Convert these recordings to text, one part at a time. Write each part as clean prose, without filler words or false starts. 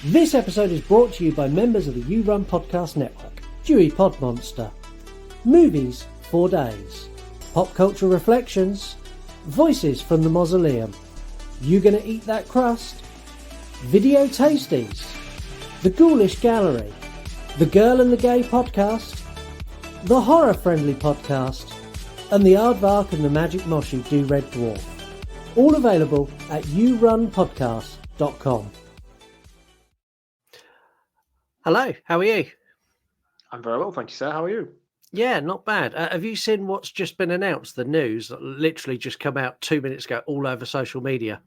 This episode is brought to you by members of the You Run Podcast Network. Dewey Pod Monster, Movies 4 Days, Pop Culture Reflections, Voices from the Mausoleum, You Gonna Eat That Crust, Video Tasties, The Ghoulish Gallery, The Girl and the Gay Podcast, The Horror Friendly Podcast, and The Aardvark and the Magic Moshi Do Red Dwarf. All available at yourunpodcast.com. Hello, how are you? I'm very well, thank you, sir. How are you? Yeah, not bad. Have you seen what's just been announced? The news that literally just come out 2 minutes ago, all over social media.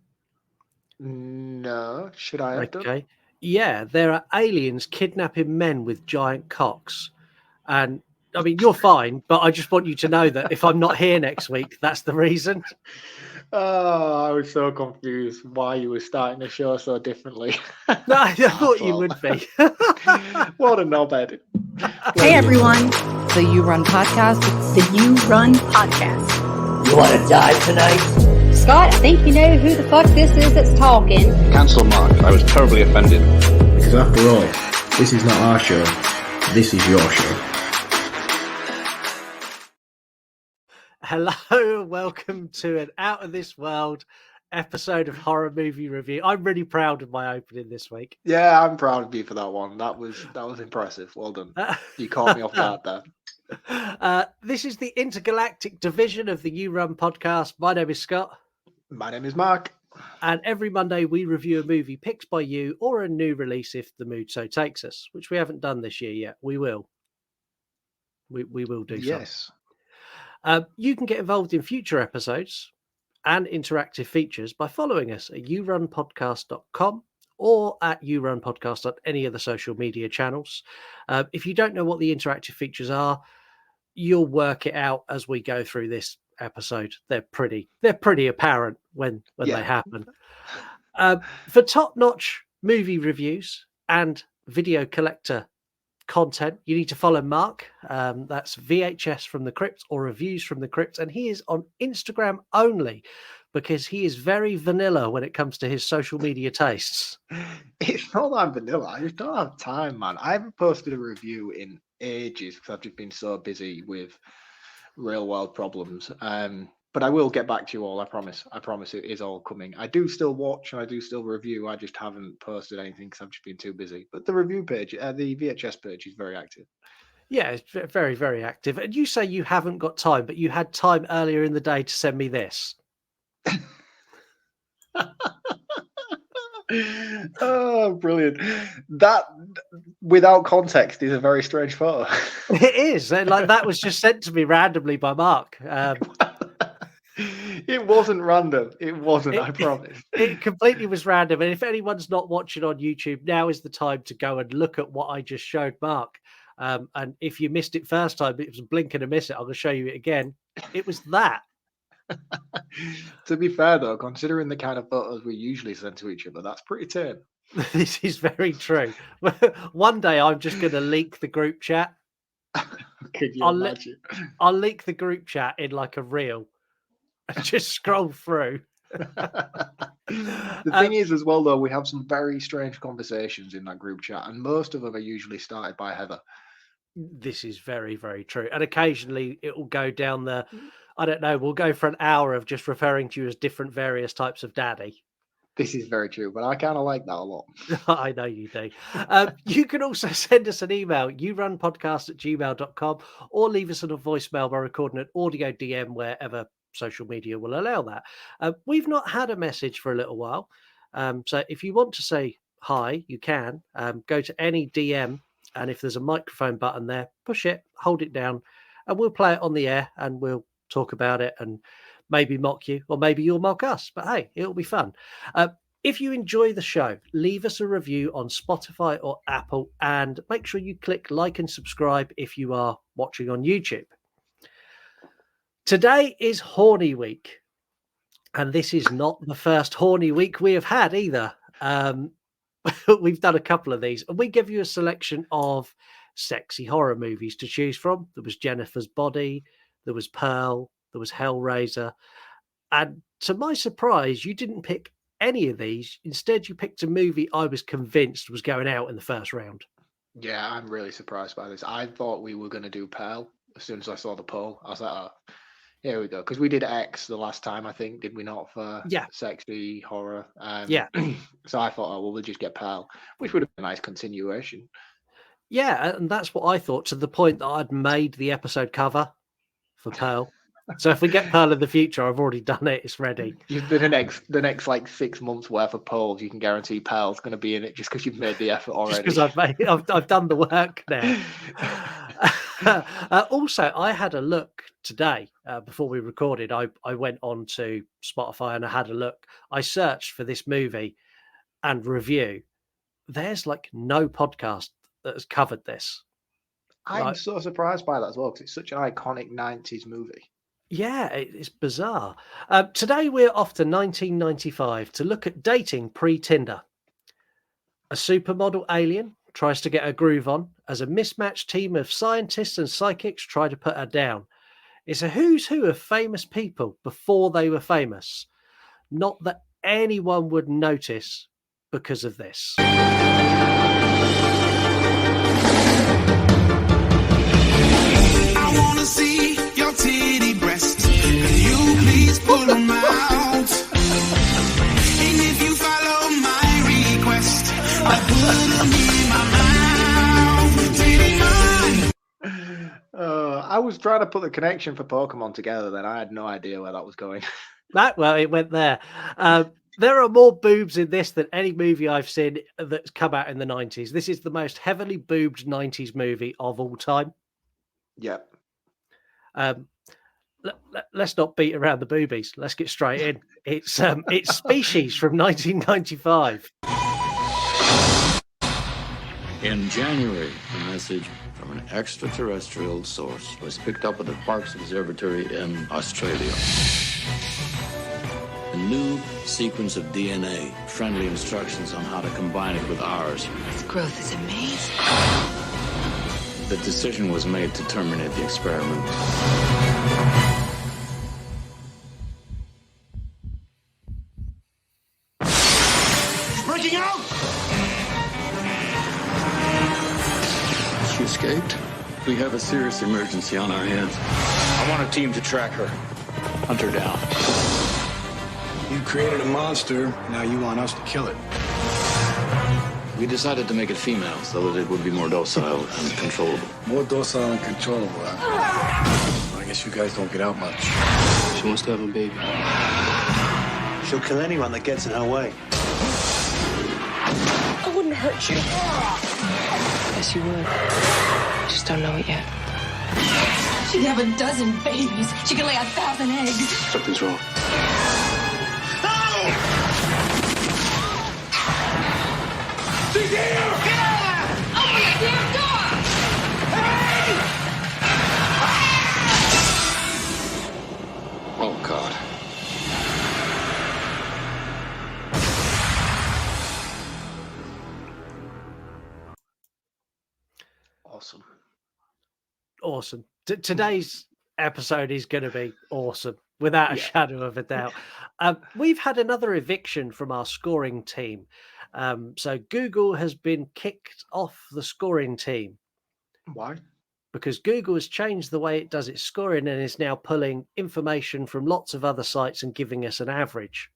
No, should I have done? Okay. Yeah, there are aliens kidnapping men with giant cocks. And I mean, you're fine, but I just want you to know that if I'm not here next week, that's the reason. Oh, I was so confused why you were starting the show so differently. No, I thought you would be. What a knobhead. Hey everyone, the You Run Podcast. It's the You Run Podcast. You want to die tonight? Scott, I think you know who the fuck this is that's talking. Cancel Mark. I was terribly offended. Because after all, this is not our show. This is your show. Hello, welcome to an out of this world episode of Horror Movie Review. I'm really proud of my opening this week. Yeah, I'm proud of you for that one. That was impressive. Well done. You caught me off guard there. This is the intergalactic division of the You Run Podcast. My name is Scott. My name is Mark. And every Monday we review a movie picked by you or a new release if the mood so takes us, which we haven't done this year yet. We will. We will do so. Yes. You can get involved in future episodes and interactive features by following us at yourunpodcast.com or at yourunpodcast on any of the social media channels. If you don't know what the interactive features are, you'll work it out as we go through this episode. They're pretty apparent when they happen. For top-notch movie reviews and video collector content, you need to follow Mark. That's VHS from the Crypt or Reviews from the Crypt, and he is on Instagram only because he is very vanilla when it comes to his social media tastes. It's not that I'm vanilla. I just don't have time, man. I haven't posted a review in ages because I've just been so busy with real world problems. But I will get back to you all. I promise. I promise it is all coming. I do still watch and I do still review. I just haven't posted anything because I've just been too busy. But the review page, the VHS page, is very active. Yeah, it's very, very active. And you say you haven't got time, but you had time earlier in the day to send me this. Oh, brilliant. That, without context, is a very strange photo. It is. Like that was just sent to me randomly by Mark. It wasn't random. It wasn't, I promise. It completely was random. And if anyone's not watching on YouTube, now is the time to go and look at what I just showed Mark. And if you missed it first time, it was a blink and a miss it. I'm going to show you it again. It was that. To be fair, though, considering the kind of photos we usually send to each other, that's pretty tame. This is very true. One day I'm just going to leak the group chat. Could you imagine? I'll leak the group chat in like a reel. Just scroll through. The thing is, as well, though, we have some very strange conversations in that group chat, and most of them are usually started by Heather. This is very, very true. And occasionally it will go down the, I don't know, we'll go for an hour of just referring to you as different various types of daddy. This is very true, but I kind of like that a lot. I know you do. You can also send us an email, yourunpodcast@gmail.com, or leave us a voicemail by recording an audio DM wherever social media will allow that. We've not had a message for a little while. So if you want to say hi, you can. Go to any DM, and if there's a microphone button there, push it, hold it down, and we'll play it on the air, and we'll talk about it and maybe mock you, or maybe you'll mock us. But hey, it'll be fun. If you enjoy the show, leave us a review on Spotify or Apple, and make sure you click like and subscribe if you are watching on YouTube. Today is Horny Week, and this is not the first Horny Week we have had either. We've done a couple of these, and we give you a selection of sexy horror movies to choose from. There was Jennifer's Body, there was Pearl, there was Hellraiser, and to my surprise, you didn't pick any of these. Instead, you picked a movie I was convinced was going out in the first round. Yeah, I'm really surprised by this. I thought we were going to do Pearl as soon as I saw the poll. I was like, oh, here we go. Because we did X the last time, I think, did we not, for sexy horror? Yeah. So I thought, oh, well, we'll just get Pearl, which would have been a nice continuation. Yeah, and that's what I thought, to the point that I'd made the episode cover for Pearl. So if we get Pearl in the future, I've already done it. It's ready. The next like 6 months worth of polls, you can guarantee Pearl's going to be in it just because you've made the effort already. Just because I've done the work now. Also, I had a look today before we recorded. I went on to Spotify and I had a look. I searched for this movie and review. There's like no podcast that has covered this. I'm so surprised by that as well because it's such an iconic 90s movie. Yeah, it's bizarre. Today we're off to 1995 to look at dating pre-Tinder. A supermodel alien tries to get her groove on as a mismatched team of scientists and psychics try to put her down. It's a who's who of famous people before they were famous. Not that anyone would notice because of this. I wanna see your titty breasts. Can you please pull them out? And if you follow my request, I put them in my mouth. I was trying to put the connection for Pokemon together, then I had no idea where that was going. Well, it went there. There are more boobs in this than any movie I've seen that's come out in the 90s. This is the most heavily boobed 90s movie of all time. Yep. Let's not beat around the boobies. Let's get straight in. It's Species from 1995. In January, a message from an extraterrestrial source was picked up at the Parkes Observatory in Australia. A new sequence of DNA, friendly instructions on how to combine it with ours. This growth is amazing. The decision was made to terminate the experiment. Breaking out! She escaped. We have a serious emergency on our hands. I want a team to track her. Hunt her down. You created a monster, now you want us to kill it. We decided to make it female so that it would be more docile and controllable. More docile and controllable, huh? I guess you guys don't get out much. She wants to have a baby. She'll kill anyone that gets in her way. I wouldn't hurt you. Yes, you would. Just don't know it yet. She'd have a dozen babies. She could lay 1,000 eggs. Something's wrong. She's here! Yeah! Open the damn door! Hey! Oh, God. Awesome. Today's episode is going to be awesome, without a shadow of a doubt. We've had another eviction from our scoring team. So Google has been kicked off the scoring team. Why? Because Google has changed the way it does its scoring and is now pulling information from lots of other sites and giving us an average.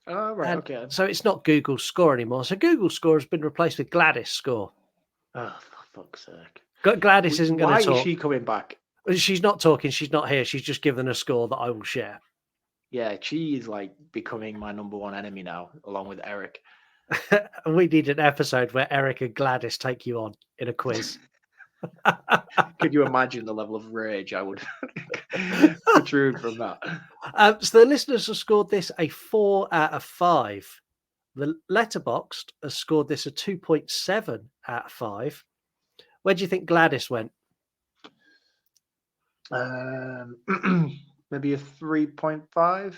Oh, right, okay. So it's not Google's score anymore. So Google's score has been replaced with Gladys' score. Oh, for fuck's sake. Gladys isn't going to talk. Why is she coming back? She's not talking. She's not here. She's just given a score that I will share. Yeah, she is like becoming my number one enemy now, along with Eric. We need an episode where Eric and Gladys take you on in a quiz. Could you imagine the level of rage I would protrude from that? So the listeners have scored this a 4 out of 5. The Letterboxd has scored this a 2.7 out of 5. Where do you think Gladys went? Maybe a 3.5.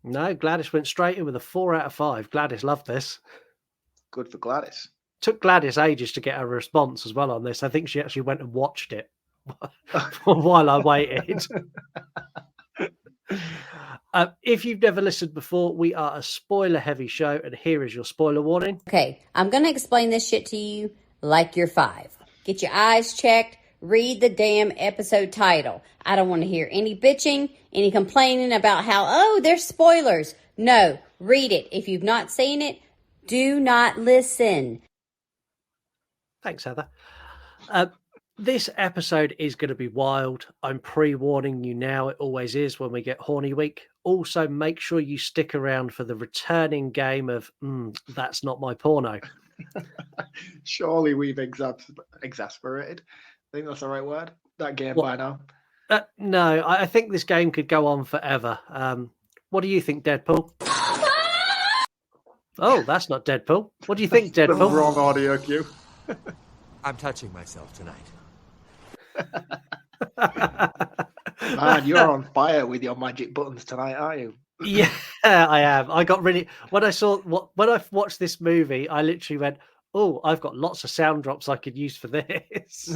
No, Gladys went straight in with a 4 out of 5. Gladys loved this. Good for Gladys. Took Gladys ages to get a response as well on this. I think she actually went and watched it while I waited. If you've never listened before, we are a spoiler-heavy show, and here is your spoiler warning. Okay, I'm going to explain this shit to you like you're 5. Get your eyes checked. Read the damn episode title. I don't want to hear any bitching, any complaining about how, oh, there's spoilers. No, read it. If you've not seen it, do not listen. Thanks, Heather. This episode is going to be wild. I'm pre-warning you now. It always is when we get Horny Week. Also, make sure you stick around for the returning game of That's Not My Porno. Surely we've exasperated. I think that's the right word. That game by now. No, I think this game could go on forever. What do you think, Deadpool? Oh, that's not Deadpool. What do you think, Deadpool? The wrong audio cue. I'm touching myself tonight. Man, you're on fire with your magic buttons tonight, aren't you? Yeah, I am. I got really when I watched this movie, I literally went, "Oh, I've got lots of sound drops I could use for this."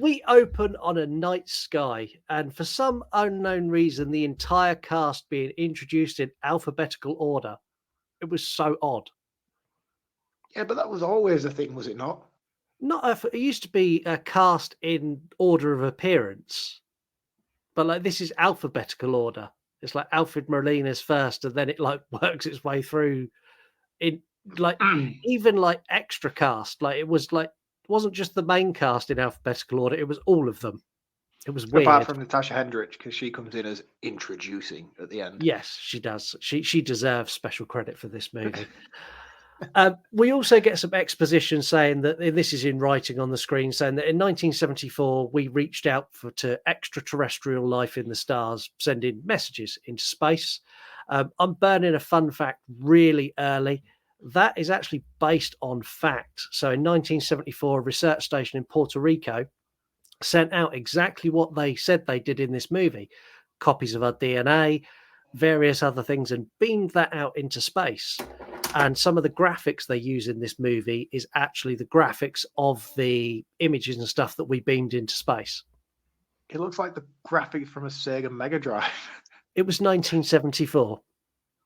We open on a night sky, and for some unknown reason, the entire cast being introduced in alphabetical order. It was so odd. Yeah, but that was always a thing, was it not? It used to be a cast in order of appearance, but like this is alphabetical order. It's like Alfred Molina's first, and then it like works its way through. In like even like extra cast, like it wasn't just the main cast in alphabetical order; it was all of them. It was weird. Apart from Natasha Hendricks, because she comes in as introducing at the end. Yes, she does. She deserves special credit for this movie. We also get some exposition saying that, and this is in writing on the screen, saying that in 1974 we reached out to extraterrestrial life in the stars, sending messages into space. I'm burning a fun fact really early. That is actually based on fact. So in 1974, a research station in Puerto Rico sent out exactly what they said they did in this movie, copies of our DNA, various other things, and beamed that out into space. And some of the graphics they use in this movie is actually the graphics of the images and stuff that we beamed into space. It looks like the graphics from a Sega Mega Drive. It was 1974.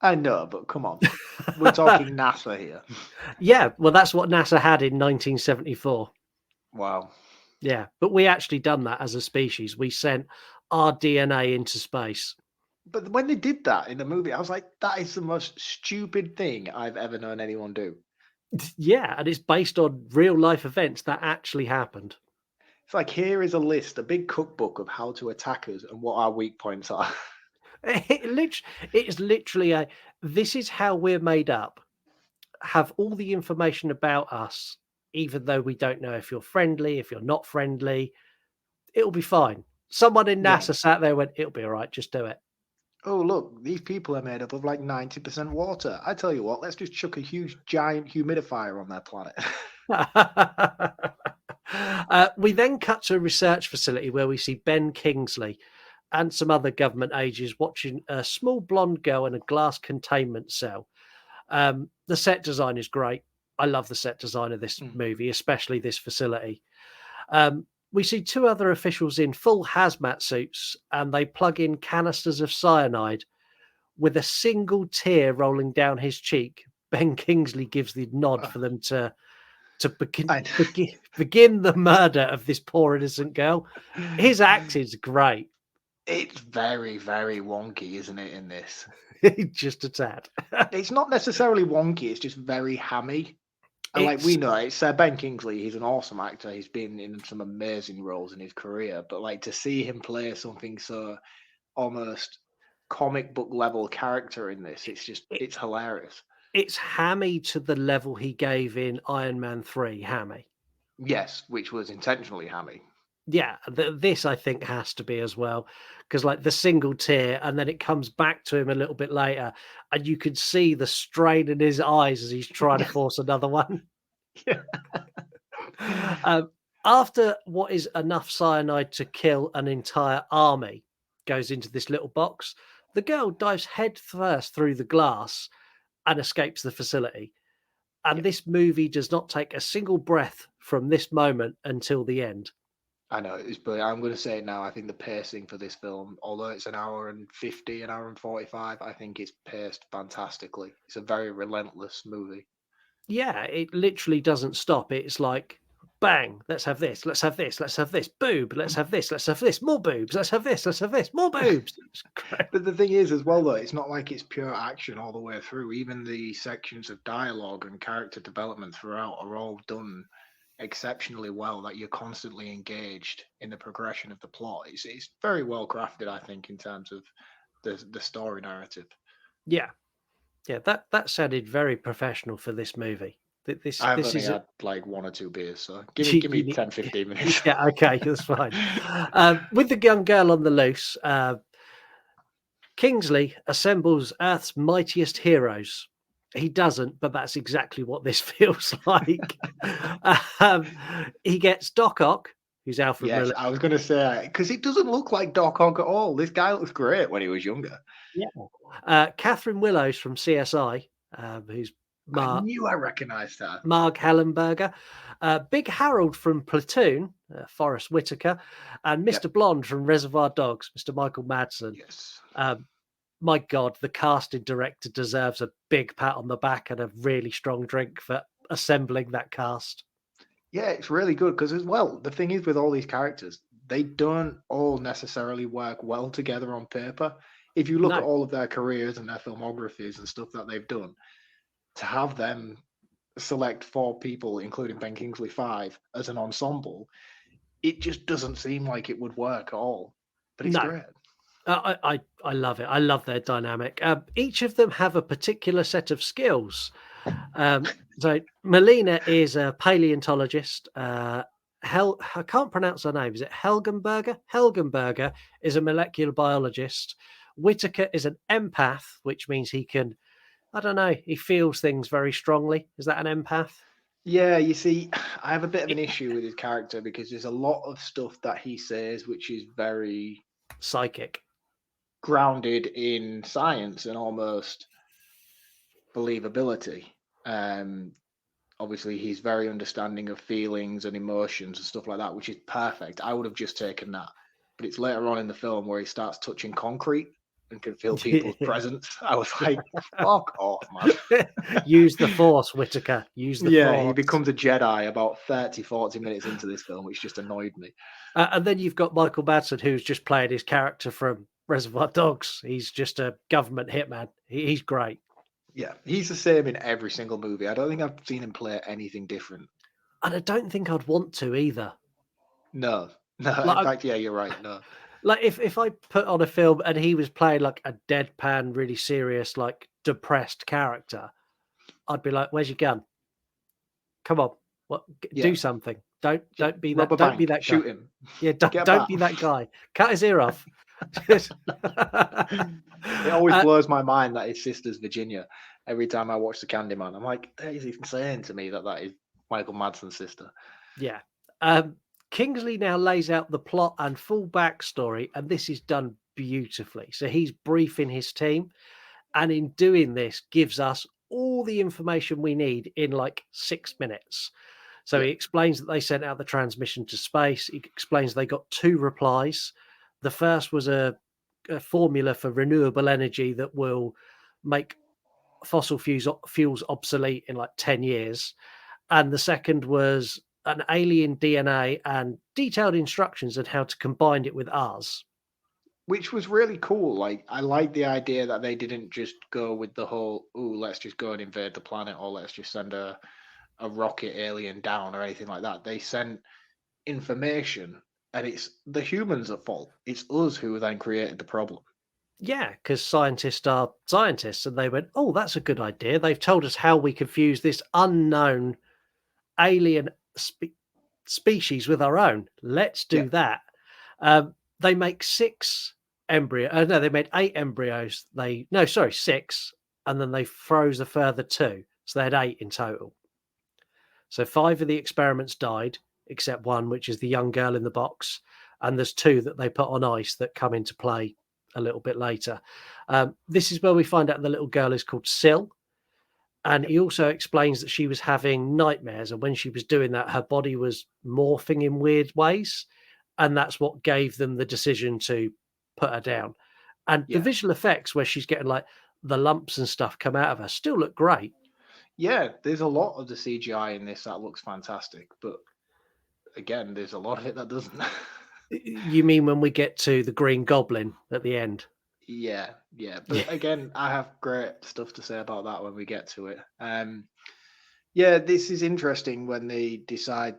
I know, but come on. We're talking NASA here. Yeah, well, that's what NASA had in 1974. Wow. Yeah, but we actually done that as a species. We sent our DNA into space. But when they did that in the movie, I was like, that is the most stupid thing I've ever known anyone do. Yeah, and it's based on real life events that actually happened. It's like, here is a list, a big cookbook of how to attack us and what our weak points are. It is literally this is how we're made up. Have all the information about us, even though we don't know if you're friendly, if you're not friendly, it'll be fine. Someone in NASA sat there and went, it'll be all right, just do it. Oh, look, these people are made up of like 90% water. I tell you what, let's just chuck a huge, giant humidifier on their planet. We then cut to a research facility where we see Ben Kingsley and some other government agents watching a small blonde girl in a glass containment cell. The set design is great. I love the set design of this movie, especially this facility. We see 2 other officials in full hazmat suits, and they plug in canisters of cyanide. With a single tear rolling down his cheek, Ben Kingsley gives the nod for them to begin the murder of this poor innocent girl. His acting's great. It's very, very wonky, isn't it, in this? Just a tad. It's not necessarily wonky, it's just very hammy. And like we know, it's Ben Kingsley. He's an awesome actor. He's been in some amazing roles in his career. But like to see him play something so almost comic book level character in this, it's hilarious. It's hammy to the level he gave in Iron Man 3, hammy. Yes, which was intentionally hammy. Yeah, this I think has to be as well, because like the single tear, and then it comes back to him a little bit later, and you can see the strain in his eyes as he's trying to force another one. Yeah. After what is enough cyanide to kill an entire army goes into this little box, the girl dives head first through the glass and escapes the facility. And this movie does not take a single breath from this moment until the end. I know it's brilliant. I'm going to say it now. I think the pacing for this film, although it's an hour and 50, an hour and 45, I think it's paced fantastically. It's a very relentless movie. Yeah, it literally doesn't stop. It's like, bang, let's have this, let's have this, let's have this, boob, let's have this, let's have this, more boobs, let's have this, let's have this, more boobs. But the thing is, as well, though, it's not like it's pure action all the way through. Even the sections of dialogue and character development throughout are all done exceptionally well, that you're constantly engaged in the progression of the plot. It's very well crafted, I think, in terms of the story narrative. Yeah. That sounded very professional for this movie. I've only had like 1 or 2 beers, so give me 10, 15 minutes. Yeah, okay, that's fine. With the young girl on the loose, Kingsley assembles Earth's mightiest heroes. He doesn't, but that's exactly what this feels like. He gets Doc Ock, who's Alfred Yes, Miller. I was going to say, because it doesn't look like Doc Ock at all. This guy looks great when he was younger. Yeah. Catherine Willows from CSI, who's I knew I recognised her. Marg Hellenberger. Big Harold from Platoon, Forrest Whitaker, and Mr. Blonde from Reservoir Dogs, Mr. Michael Madsen. Yes. My God, the casting director deserves a big pat on the back and a really strong drink for assembling that cast. Yeah, it's really good because, as well, the thing is with all these characters, they don't all necessarily work well together on paper. If you look at all of their careers and their filmographies and stuff that they've done, to have them select 4 people, including Ben Kingsley 5, as an ensemble, it just doesn't seem like it would work at all. But it's great. I love it. I love their dynamic. Each of them have a particular set of skills. So Melina is a paleontologist. I can't pronounce her name. Is it Helgenberger? Helgenberger is a molecular biologist. Whitaker is an empath, which means he can, I don't know, he feels things very strongly. Is that an empath? Yeah, you see, I have a bit of an issue with his character because there's a lot of stuff that he says which is very psychic, grounded in science and almost believability. Obviously, he's very understanding of feelings and emotions and stuff like that, which is perfect. I would have just taken that. But it's later on in the film where he starts touching concrete and can feel people's presence. I was like, fuck off, man. Use the Force, Whitaker. Use the Force. Yeah, he becomes a Jedi about 30, 40 minutes into this film, which just annoyed me. And then you've got Michael Madsen, who's just played his character from Reservoir Dogs. He's just a government hitman. He's great. Yeah, he's the same in every single movie. I don't think I've seen him play anything different. And I don't think I'd want to either. No. In fact, yeah, you're right. No. Like if I put on a film and he was playing like a deadpan, really serious, like depressed character, I'd be like, "Where's your gun? Come on, do something. Don't be that. Don't be that guy. Shoot him. Yeah, don't be that guy. Cut his ear off." It always blows my mind that his sister's Virginia. Every time I watch The Candyman, I'm like, that is insane to me that is Michael Madsen's sister. Yeah. Kingsley now lays out the plot and full backstory, and this is done beautifully. So he's briefing his team, and in doing this, gives us all the information we need in like 6 minutes. So he explains that they sent out the transmission to space. He explains they got 2 replies. The first was a formula for renewable energy that will make fossil fuels obsolete in like 10 years. And the second was an alien DNA and detailed instructions on how to combine it with ours. Which was really cool. Like, I like the idea that they didn't just go with the whole, let's just go and invade the planet, or let's just send a rocket alien down or anything like that. They sent information, and it's the humans at fault. It's us who then created the problem. Yeah, because scientists are scientists, and they went, oh, that's a good idea. They've told us how we can fuse this unknown alien species with our own. Let's do that. They make 6 embryos. No, they made 8 embryos. 6, and then they froze a further 2. So they had 8 in total. So 5 of the experiments died, except 1, which is the young girl in the box. And there's 2 that they put on ice that come into play a little bit later. This is where we find out the little girl is called Syl. And he also explains that she was having nightmares. And when she was doing that, her body was morphing in weird ways. and that's what gave them the decision to put her down. And the visual effects where she's getting like the lumps and stuff come out of her still look great. Yeah, there's a lot of the CGI in this that looks fantastic, but again, there's a lot of it that doesn't. You mean when we get to the Green Goblin at the end? Yeah. But again, I have great stuff to say about that when we get to it. Yeah, this is interesting when they decide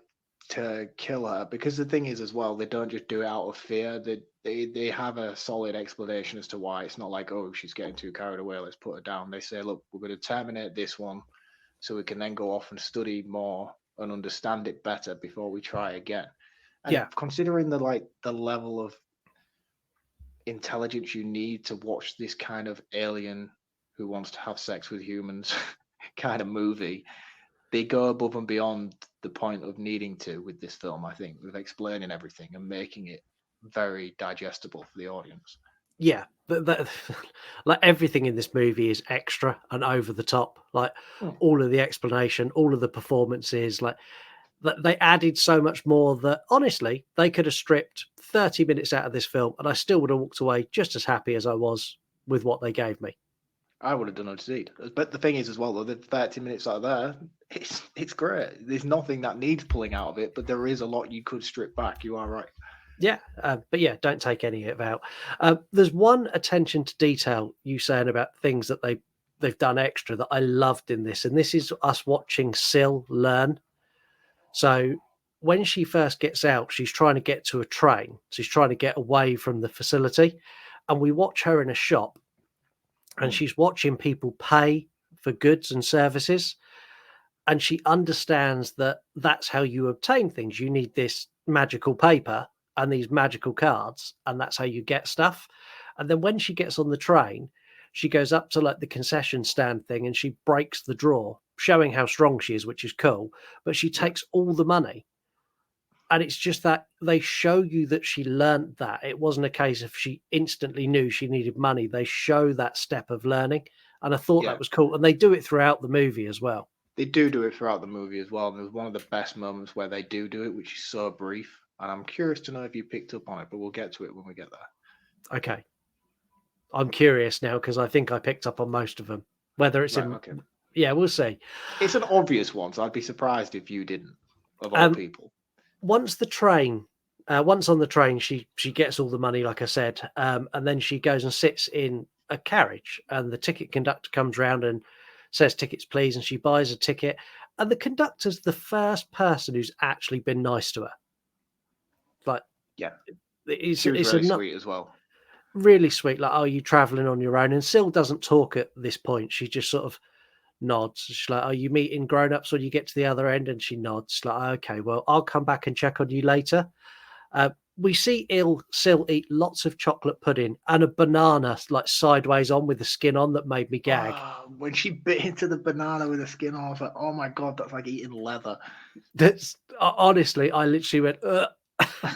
to kill her, because the thing is as well, they don't just do it out of fear. They have a solid explanation as to why. It's not like, oh, she's getting too carried away, let's put her down. They say, look, we're going to terminate this one so we can then go off and study more and understand it better before we try again. And considering the level of intelligence you need to watch this kind of alien who wants to have sex with humans kind of movie, they go above and beyond the point of needing to with this film, I think, with explaining everything and making it very digestible for the audience. Yeah, like everything in this movie is extra and over the top. Like all of the explanation, all of the performances, like they added so much more that honestly they could have stripped 30 minutes out of this film and I still would have walked away just as happy as I was with what they gave me. I would have done indeed. But the thing is as well, though, the 30 minutes out there, it's great. There's nothing that needs pulling out of it, but there is a lot you could strip back. You are right. Yeah, but yeah, don't take any of it out. There's one attention to detail you saying about things that they've done extra that I loved in this, and this is us watching Sil learn. So when she first gets out, she's trying to get to a train. She's trying to get away from the facility, and we watch her in a shop, and she's watching people pay for goods and services, and she understands that that's how you obtain things. You need this magical paper and these magical cards, and that's how you get stuff. And then when she gets on the train, she goes up to like the concession stand thing and she breaks the drawer, showing how strong she is, which is cool. But she takes all the money. And it's just that they show you that she learned that. It wasn't a case of she instantly knew she needed money. They show that step of learning. And I thought that was cool. And they do it throughout the movie as well. They do it throughout the movie as well. And there's one of the best moments where they do it, which is so brief. And I'm curious to know if you picked up on it, but we'll get to it when we get there. Okay. I'm curious now because I think I picked up on most of them. Whether it's yeah, we'll see. It's an obvious one, so I'd be surprised if you didn't, of all people. Once on the train, she gets all the money, like I said, and then she goes and sits in a carriage, and the ticket conductor comes round and says, "Tickets, please," and she buys a ticket. And the conductor's the first person who's actually been nice to her. Like, she was very sweet as well. Really sweet. Like, "Oh, you traveling on your own?" And Sil doesn't talk at this point. She just sort of nods. She's like, "Are you meeting grown-ups when you get to the other end?" And she nods. She's like, "Okay, well, I'll come back and check on you later." We see Sil eat lots of chocolate pudding and a banana like sideways on with the skin on that made me gag. When she bit into the banana with the skin on, I was like, "Oh my god, that's like eating leather." That's honestly, I literally went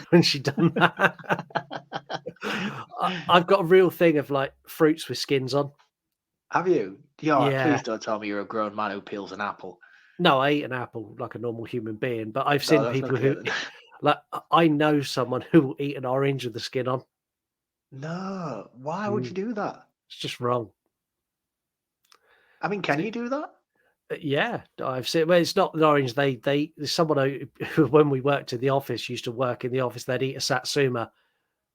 when she done that. I've got a real thing of like fruits with skins on. Have you? Yeah. Please don't tell me you're a grown man who peels an apple. No, I eat an apple like a normal human being, but I've seen people who, like, I know someone who will eat an orange with the skin on. No, why would you do that? It's just wrong. I mean, can you do that? Yeah, I've seen. Well, it's not an orange. There's someone who, when we worked in the office, used to work in the office. They'd eat a satsuma,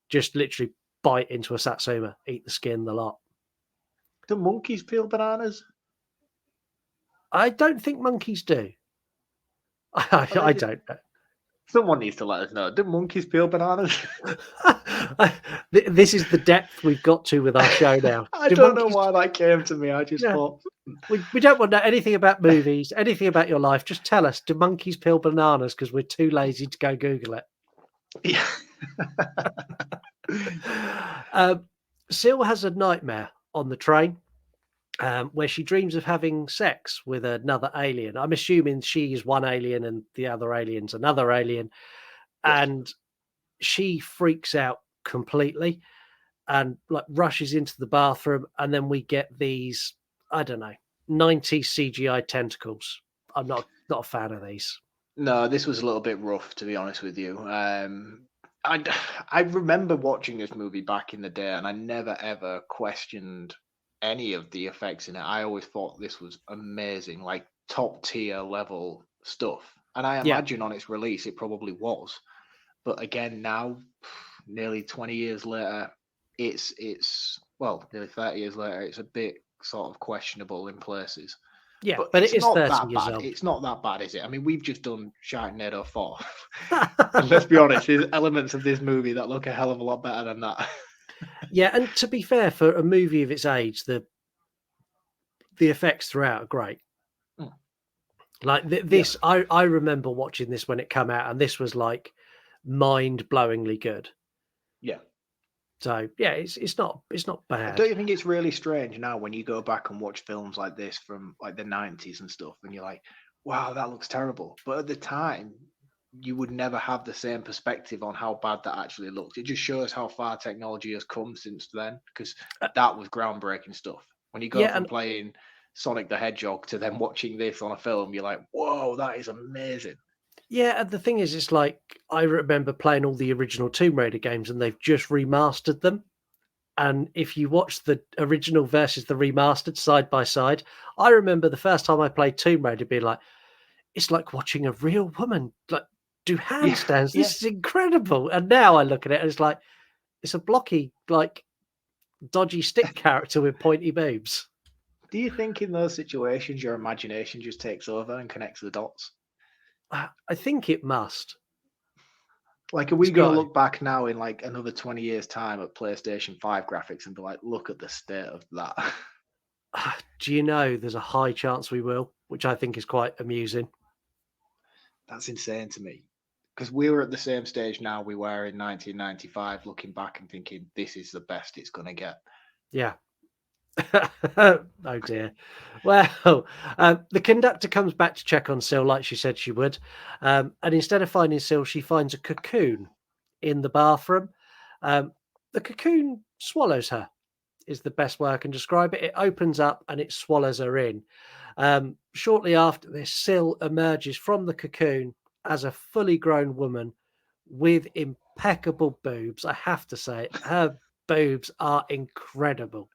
just literally bite into a satsuma, eat the skin, the lot. Do monkeys peel bananas? I don't think monkeys do. I don't know. Someone needs to let us know. Do monkeys peel bananas? This is the depth we've got to with our show now. I don't know why that came to me. I just thought... We don't want to know anything about movies, anything about your life. Just tell us, do monkeys peel bananas? Because we're too lazy to go Google it. Yeah. Sil has a nightmare on the train where she dreams of having sex with another alien. I'm assuming she's one alien and the other alien's another alien. And she freaks out completely and like rushes into the bathroom. And then we get these, I don't know, 90s CGI tentacles. I'm not a fan of these. No, this was a little bit rough, to be honest with you. I remember watching this movie back in the day, and I never ever questioned any of the effects in it. I always thought this was amazing, like top tier level stuff. And I imagine on its release it probably was. But again, now, nearly 20 years later, it's nearly 30 years later, it's a bit sort of questionable in places. Yeah, but it is not 30 that years bad. old. It's not that bad, is it? I mean, we've just done Sharknado 4. And let's be honest, there's elements of this movie that look a hell of a lot better than that. Yeah, and to be fair, for a movie of its age, the effects throughout are great. Like this, I remember watching this when it came out, and this was like mind-blowingly good. Yeah. So yeah, it's not bad. Don't you think it's really strange now when you go back and watch films like this from like the 90s and stuff, and you're like, wow, that looks terrible. But at the time, you would never have the same perspective on how bad that actually looks. It just shows how far technology has come since then, because that was groundbreaking stuff. When you go from playing Sonic the Hedgehog to then watching this on a film, you're like, whoa, that is amazing. Yeah, and the thing is, it's like, I remember playing all the original Tomb Raider games, and they've just remastered them. And if you watch the original versus the remastered side by side, I remember the first time I played Tomb Raider being like, it's like watching a real woman like do handstands. This is incredible. And now I look at it and it's like, it's a blocky, like dodgy stick character with pointy boobs. Do you think in those situations your imagination just takes over and connects the dots? I think it must. Like, are we going to look back now in like another 20 years' time at PlayStation 5 graphics and be like, look at the state of that? Do you know there's a high chance we will, which I think is quite amusing. That's insane to me. Because we were at the same stage now we were in 1995, looking back and thinking, this is the best it's going to get. Yeah. Oh dear. Well, the conductor comes back to check on Syl like she said she would. And instead of finding Syl, she finds a cocoon in the bathroom. The cocoon swallows her, is the best way I can describe it. It opens up and it swallows her in. Shortly after this, Syl emerges from the cocoon as a fully grown woman with impeccable boobs. I have to say, her boobs are incredible.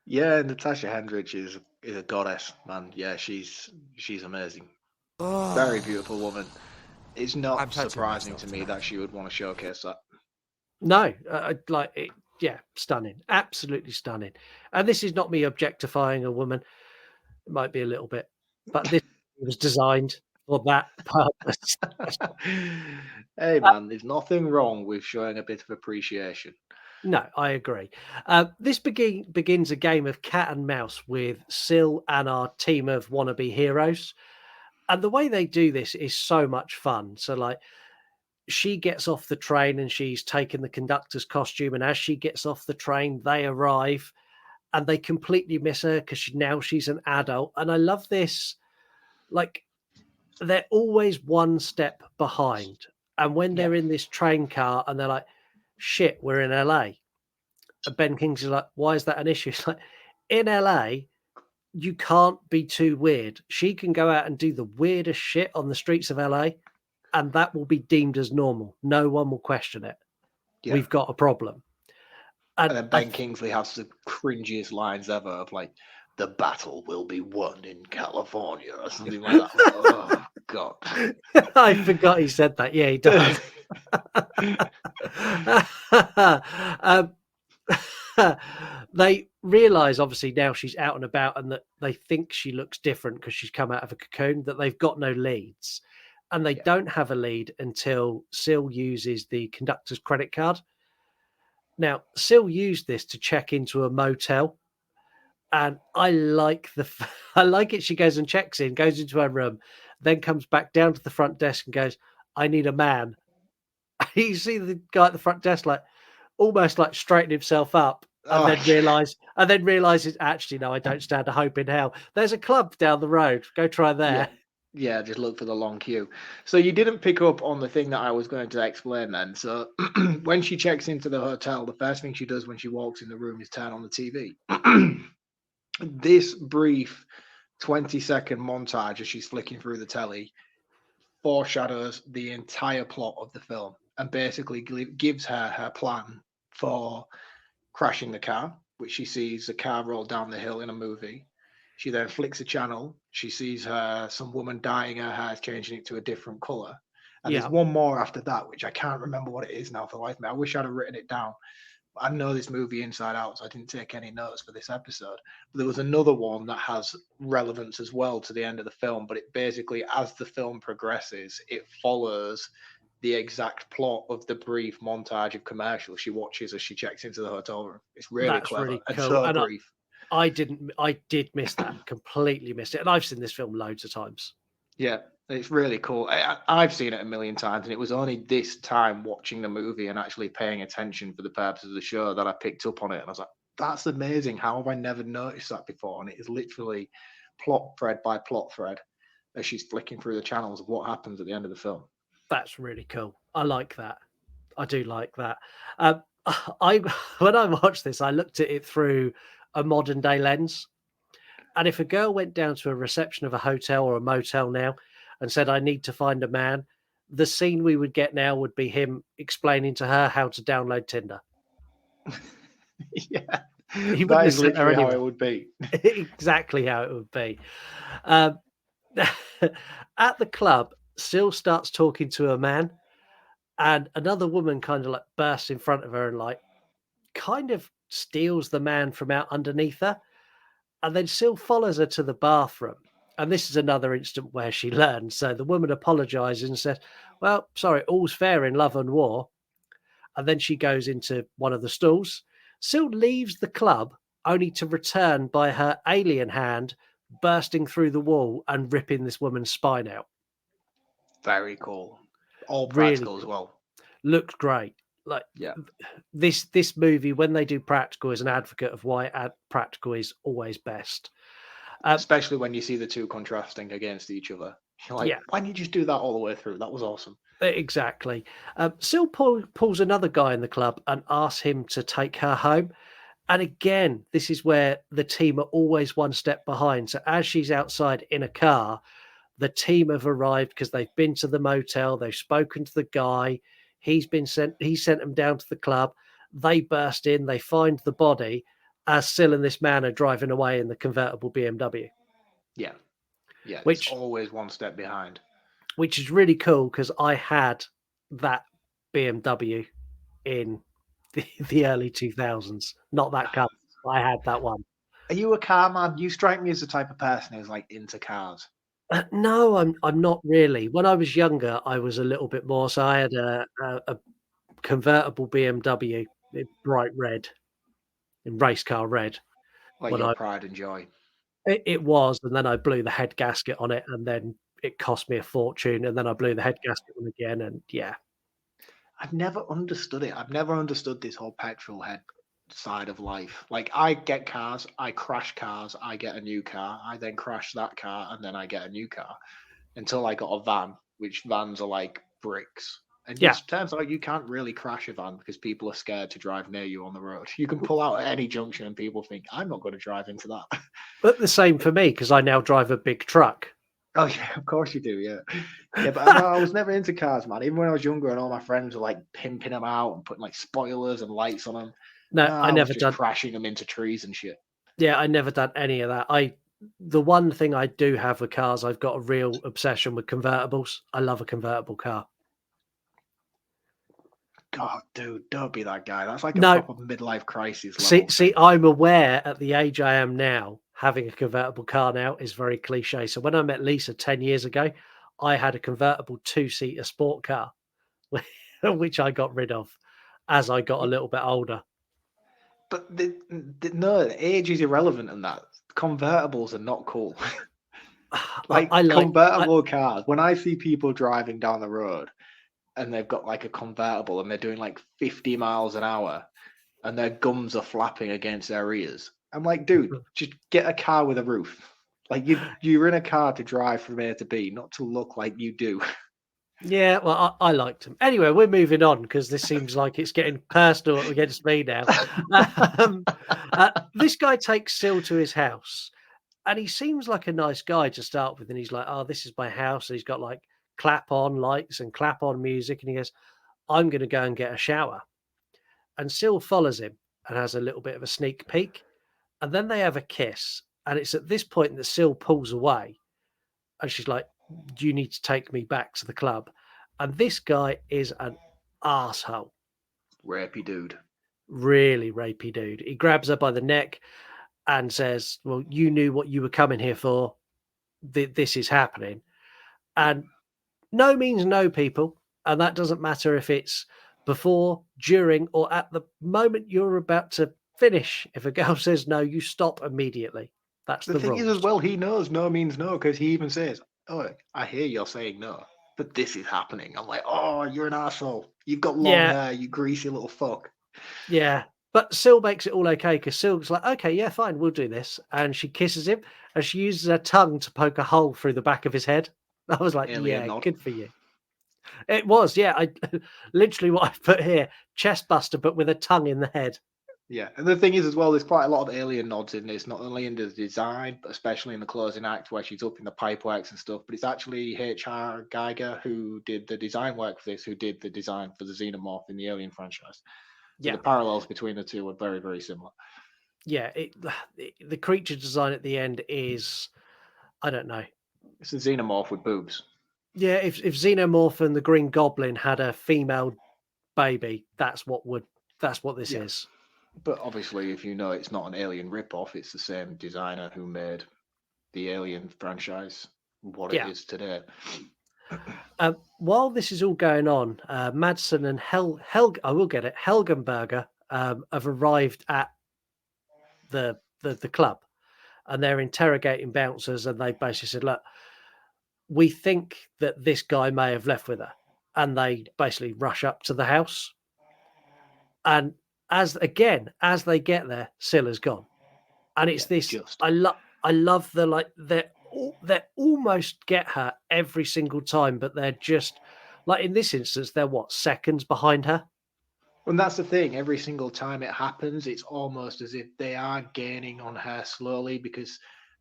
Yeah, Natasha Hendricks is a goddess, man. Yeah, she's amazing. Very beautiful woman. It's not surprising to me that she would want to showcase that. No, like it. Yeah, stunning, absolutely stunning. And this is not me objectifying a woman. It might be a little bit, but this was designed for that purpose. Hey, man, there's nothing wrong with showing a bit of appreciation. No, I agree. This begins a game of cat and mouse with Syl and our team of wannabe heroes. And the way they do this is so much fun. So, like, she gets off the train and she's taken the conductor's costume. And as she gets off the train, they arrive and they completely miss her because now she's an adult. And I love this. Like, they're always one step behind. And when they're in this train car and they're like, shit, we're in LA. And Ben Kingsley's like, why is that an issue? It's like, in LA, you can't be too weird. She can go out and do the weirdest shit on the streets of LA, and that will be deemed as normal. No one will question it. Yeah. We've got a problem. And then Ben Kingsley has the cringiest lines ever of like, the battle will be won in California or something like that. Oh, God. I forgot he said that. Yeah, he does. They realize, obviously, now she's out and about and that they think she looks different because she's come out of a cocoon, that they've got no leads. And they don't have a lead until Syl uses the conductor's credit card. Now, Syl used this to check into a motel. And I like it. She goes and checks in, goes into her room, then comes back down to the front desk and goes, I need a man. You see the guy at the front desk, like almost like straighten himself up and then realizes, actually, no, I don't stand a hope in hell. There's a club down the road. Go try there. Yeah, just look for the long queue. So you didn't pick up on the thing that I was going to explain then. So when she checks into the hotel, the first thing she does when she walks in the room is turn on the TV. This brief 20-second montage as she's flicking through the telly foreshadows the entire plot of the film. and basically gives her her plan for crashing the car, which she sees the car roll down the hill in a movie. She then flicks a channel. She sees some woman dyeing her hair, changing it to a different color. And there's one more after that, which I can't remember what it is now for the life of me. I wish I'd have written it down. I know this movie inside out, so I didn't take any notes for this episode. But there was another one that has relevance as well to the end of the film. But it basically, as the film progresses, it follows the exact plot of the brief montage of commercials she watches as she checks into the hotel room. It's really clever really and cool. so And brief. I did miss that. Completely missed it. And I've seen this film loads of times. Yeah, it's really cool. I've seen it a million times, and it was only this time watching the movie and actually paying attention for the purpose of the show that I picked up on it. And I was like, that's amazing. How have I never noticed that before? And it is literally plot thread by plot thread as she's flicking through the channels of what happens at the end of the film. That's really cool. I like that. I do like that. When I watched this, I looked at it through a modern day lens. And if a girl went down to a reception of a hotel or a motel now and said, I need to find a man, the scene we would get now would be him explaining to her how to download Tinder. Yeah, He that is wouldn't have sent her literally how anywhere. it would be. Exactly how it would be. At the club, Syl starts talking to a man, and another woman kind of like bursts in front of her and like kind of steals the man from out underneath her. And then Syl follows her to the bathroom. And this is another instant where she learns. So the woman apologizes and says, well, sorry, all's fair in love and war. And then she goes into one of the stalls. Syl leaves the club only to return by her alien hand bursting through the wall and ripping this woman's spine out. Very cool. All Really practical as well. Looked great. Like, yeah, this movie, when they do practical, is an advocate of why practical is always best. Especially when you see the two contrasting against each other. You're like, why didn't you just do that all the way through? That was awesome. Exactly. Syl pulls another guy in the club and asks him to take her home. And again, this is where the team are always one step behind. So as she's outside in a car, the team have arrived because they've been to the motel. They've spoken to the guy. He sent them down to the club. They burst in. They find the body as Syl and this man are driving away in the convertible BMW. Yeah. Yeah. Which it's always one step behind. Which is really cool because I had that BMW in the early 2000s. Not that car. I had that one. Are you a car man? You strike me as the type of person who's like into cars. No, I'm not really. When I was younger, I was a little bit more. So I had a convertible BMW in bright red, in race car red. Like your pride and joy. It was, and then I blew the head gasket on it, and then it cost me a fortune, and then I blew the head gasket on again, and yeah. I've never understood it. I've never understood this whole petrol head side of life. Like, I get cars, I crash cars, I get a new car, I then crash that car, and then I get a new car until I got a van, which vans are like bricks. And it turns out you can't really crash a van because people are scared to drive near you on the road. You can pull out at any junction and people think, I'm not going to drive into that. But the same for me because I now drive a big truck. Oh, yeah, of course you do, yeah. Yeah, but I was never into cars, man. Even when I was younger and all my friends were like pimping them out and putting like spoilers and lights on them. No, I never done crashing them into trees and shit. Yeah, I never done any of that. The one thing I do have with cars, I've got a real obsession with convertibles. I love a convertible car. God, dude, don't be that guy. That's like a proper midlife crisis level. See, I'm aware at the age I am now, having a convertible car now is very cliche. So when I met Lisa 10 years ago, I had a convertible 2-seater sport car, which I got rid of as I got a little bit older. But no, age is irrelevant in that. Convertibles are not cool. Like convertible cars. When I see people driving down the road and they've got like a convertible and they're doing like 50 miles an hour and their gums are flapping against their ears, I'm like, dude, just get a car with a roof. Like you're in a car to drive from A to B, not to look like you do. Yeah, well, I liked him. Anyway, we're moving on because this seems like it's getting personal against me now. This guy takes Syl to his house, and he seems like a nice guy to start with. And he's like, oh, this is my house. And he's got like clap-on lights and clap-on music. And he goes, I'm going to go and get a shower. And Syl follows him and has a little bit of a sneak peek. And then they have a kiss. And it's at this point that Syl pulls away. And she's like, you need to take me back to the club. And this guy is an arsehole. Rapey dude. Really rapey dude. He grabs her by the neck and says, well, you knew what you were coming here for. This is happening. And no means no, people. And that doesn't matter if it's before, during, or at the moment you're about to finish. If a girl says no, you stop immediately. That's the thing rules. is, as well, he knows no means no, because he even says, oh, I hear you're saying no, but this is happening. I'm like, oh, you're an asshole. You've got long hair, you greasy little fuck. Yeah. But Syl makes it all okay, because Syl's like, okay, yeah, fine, we'll do this. And she kisses him, and she uses her tongue to poke a hole through the back of his head. I was like, Alien yeah, nod. good for you. It was, yeah. I literally what I put here, chest buster, but with a tongue in the head. Yeah, and the thing is as well, there's quite a lot of alien nods in this, not only in the design, but especially in the closing act where she's up in the pipe works and stuff. But it's actually H.R. Geiger who did the design work for this, who did the design for the Xenomorph in the Alien franchise. So the parallels between the two are very, very similar. Yeah, the creature design at the end is, I don't know. It's a Xenomorph with boobs. Yeah, if Xenomorph and the Green Goblin had a female baby, that's what this is. But obviously, if you know it's not an Alien ripoff, it's the same designer who made the Alien franchise what it is today. While this is all going on, Madsen and Helgenberger have arrived at the club, and they're interrogating bouncers, and they basically said, look, we think that this guy may have left with her. And they basically rush up to the house. And as they get there, Syl gone. And it's I love they almost get her every single time, but they're just like, in this instance, they're seconds behind her. And that's the thing. Every single time it happens, it's almost as if they are gaining on her slowly, because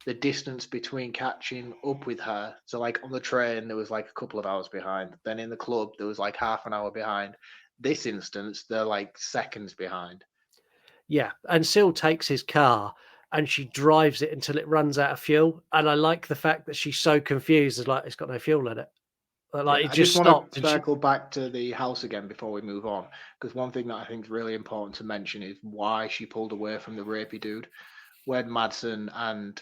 the distance between catching up with her. So like on the train, there was like a couple of hours behind. Then in the club, there was like half an hour behind. This instance, they're like seconds behind. Yeah. And Syl takes his car and she drives it until it runs out of fuel. And I like the fact that she's so confused. It's like, it's got no fuel in it. Like, it just stopped. Want to circle back to the house again before we move on. Because one thing that I think is really important to mention is why she pulled away from the rapey dude. When Madsen and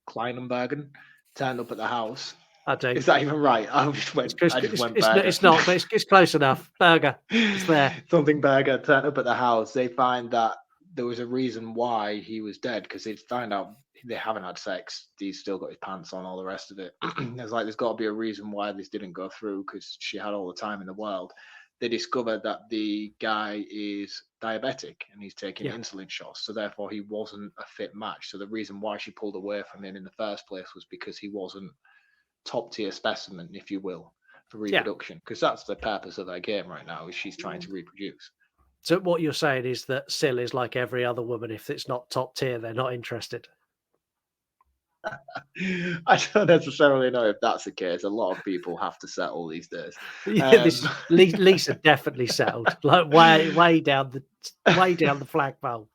Kleinenbergen turned up at the house. I do. Is that even right? It's not, but it's close enough. Berger, it's there. Something Berger turned up at the house. They find that there was a reason why he was dead, because they find out they haven't had sex. He's still got his pants on, all the rest of it. There's got to be a reason why this didn't go through, because she had all the time in the world. They discovered that the guy is diabetic and he's taking insulin shots. So therefore he wasn't a fit match. So the reason why she pulled away from him in the first place was because he wasn't top tier specimen, if you will, for reproduction. Because that's the purpose of her game right now, is she's trying to reproduce. So what you're saying is that Syl is like every other woman. If it's not top tier, they're not interested. I don't necessarily know if that's the case. A lot of people have to settle these days. Lisa definitely settled, like way down the flagpole.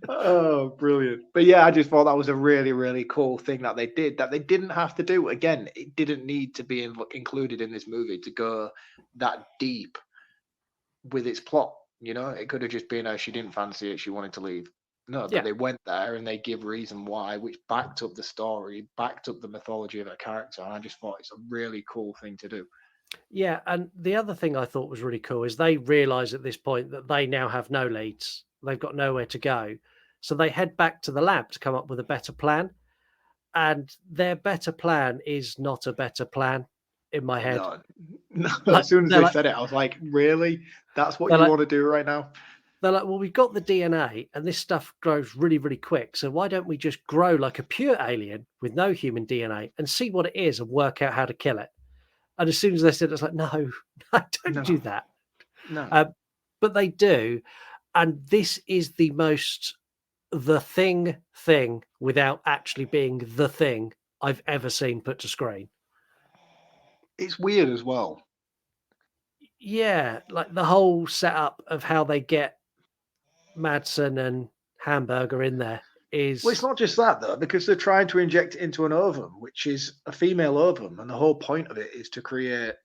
Oh, brilliant. But yeah, I just thought that was a really, really cool thing that they did, that they didn't have to do. Again, it didn't need to be included in this movie to go that deep with its plot. You know, it could have just been she didn't fancy it, she wanted to leave. No, but they went there and they give reason why, which backed up the story, backed up the mythology of her character. And I just thought it's a really cool thing to do. Yeah, and the other thing I thought was really cool is they realise at this point that they now have no leads. They've got nowhere to go. So they head back to the lab to come up with a better plan. And their better plan is not a better plan in my head. No. As soon as they said it, I was like, really? That's what you want to do right now? They're like, well, we've got the DNA and this stuff grows really, really quick. So why don't we just grow like a pure alien with no human DNA and see what it is and work out how to kill it? And as soon as they said it, it's like, no, don't do that. No. But they do. And this is the most the thing without actually being the thing I've ever seen put to screen. It's weird as well. Yeah, like the whole setup of how they get Madsen and Hamburger in there is... Well, it's not just that, though, because they're trying to inject it into an ovum, which is a female ovum, and the whole point of it is to create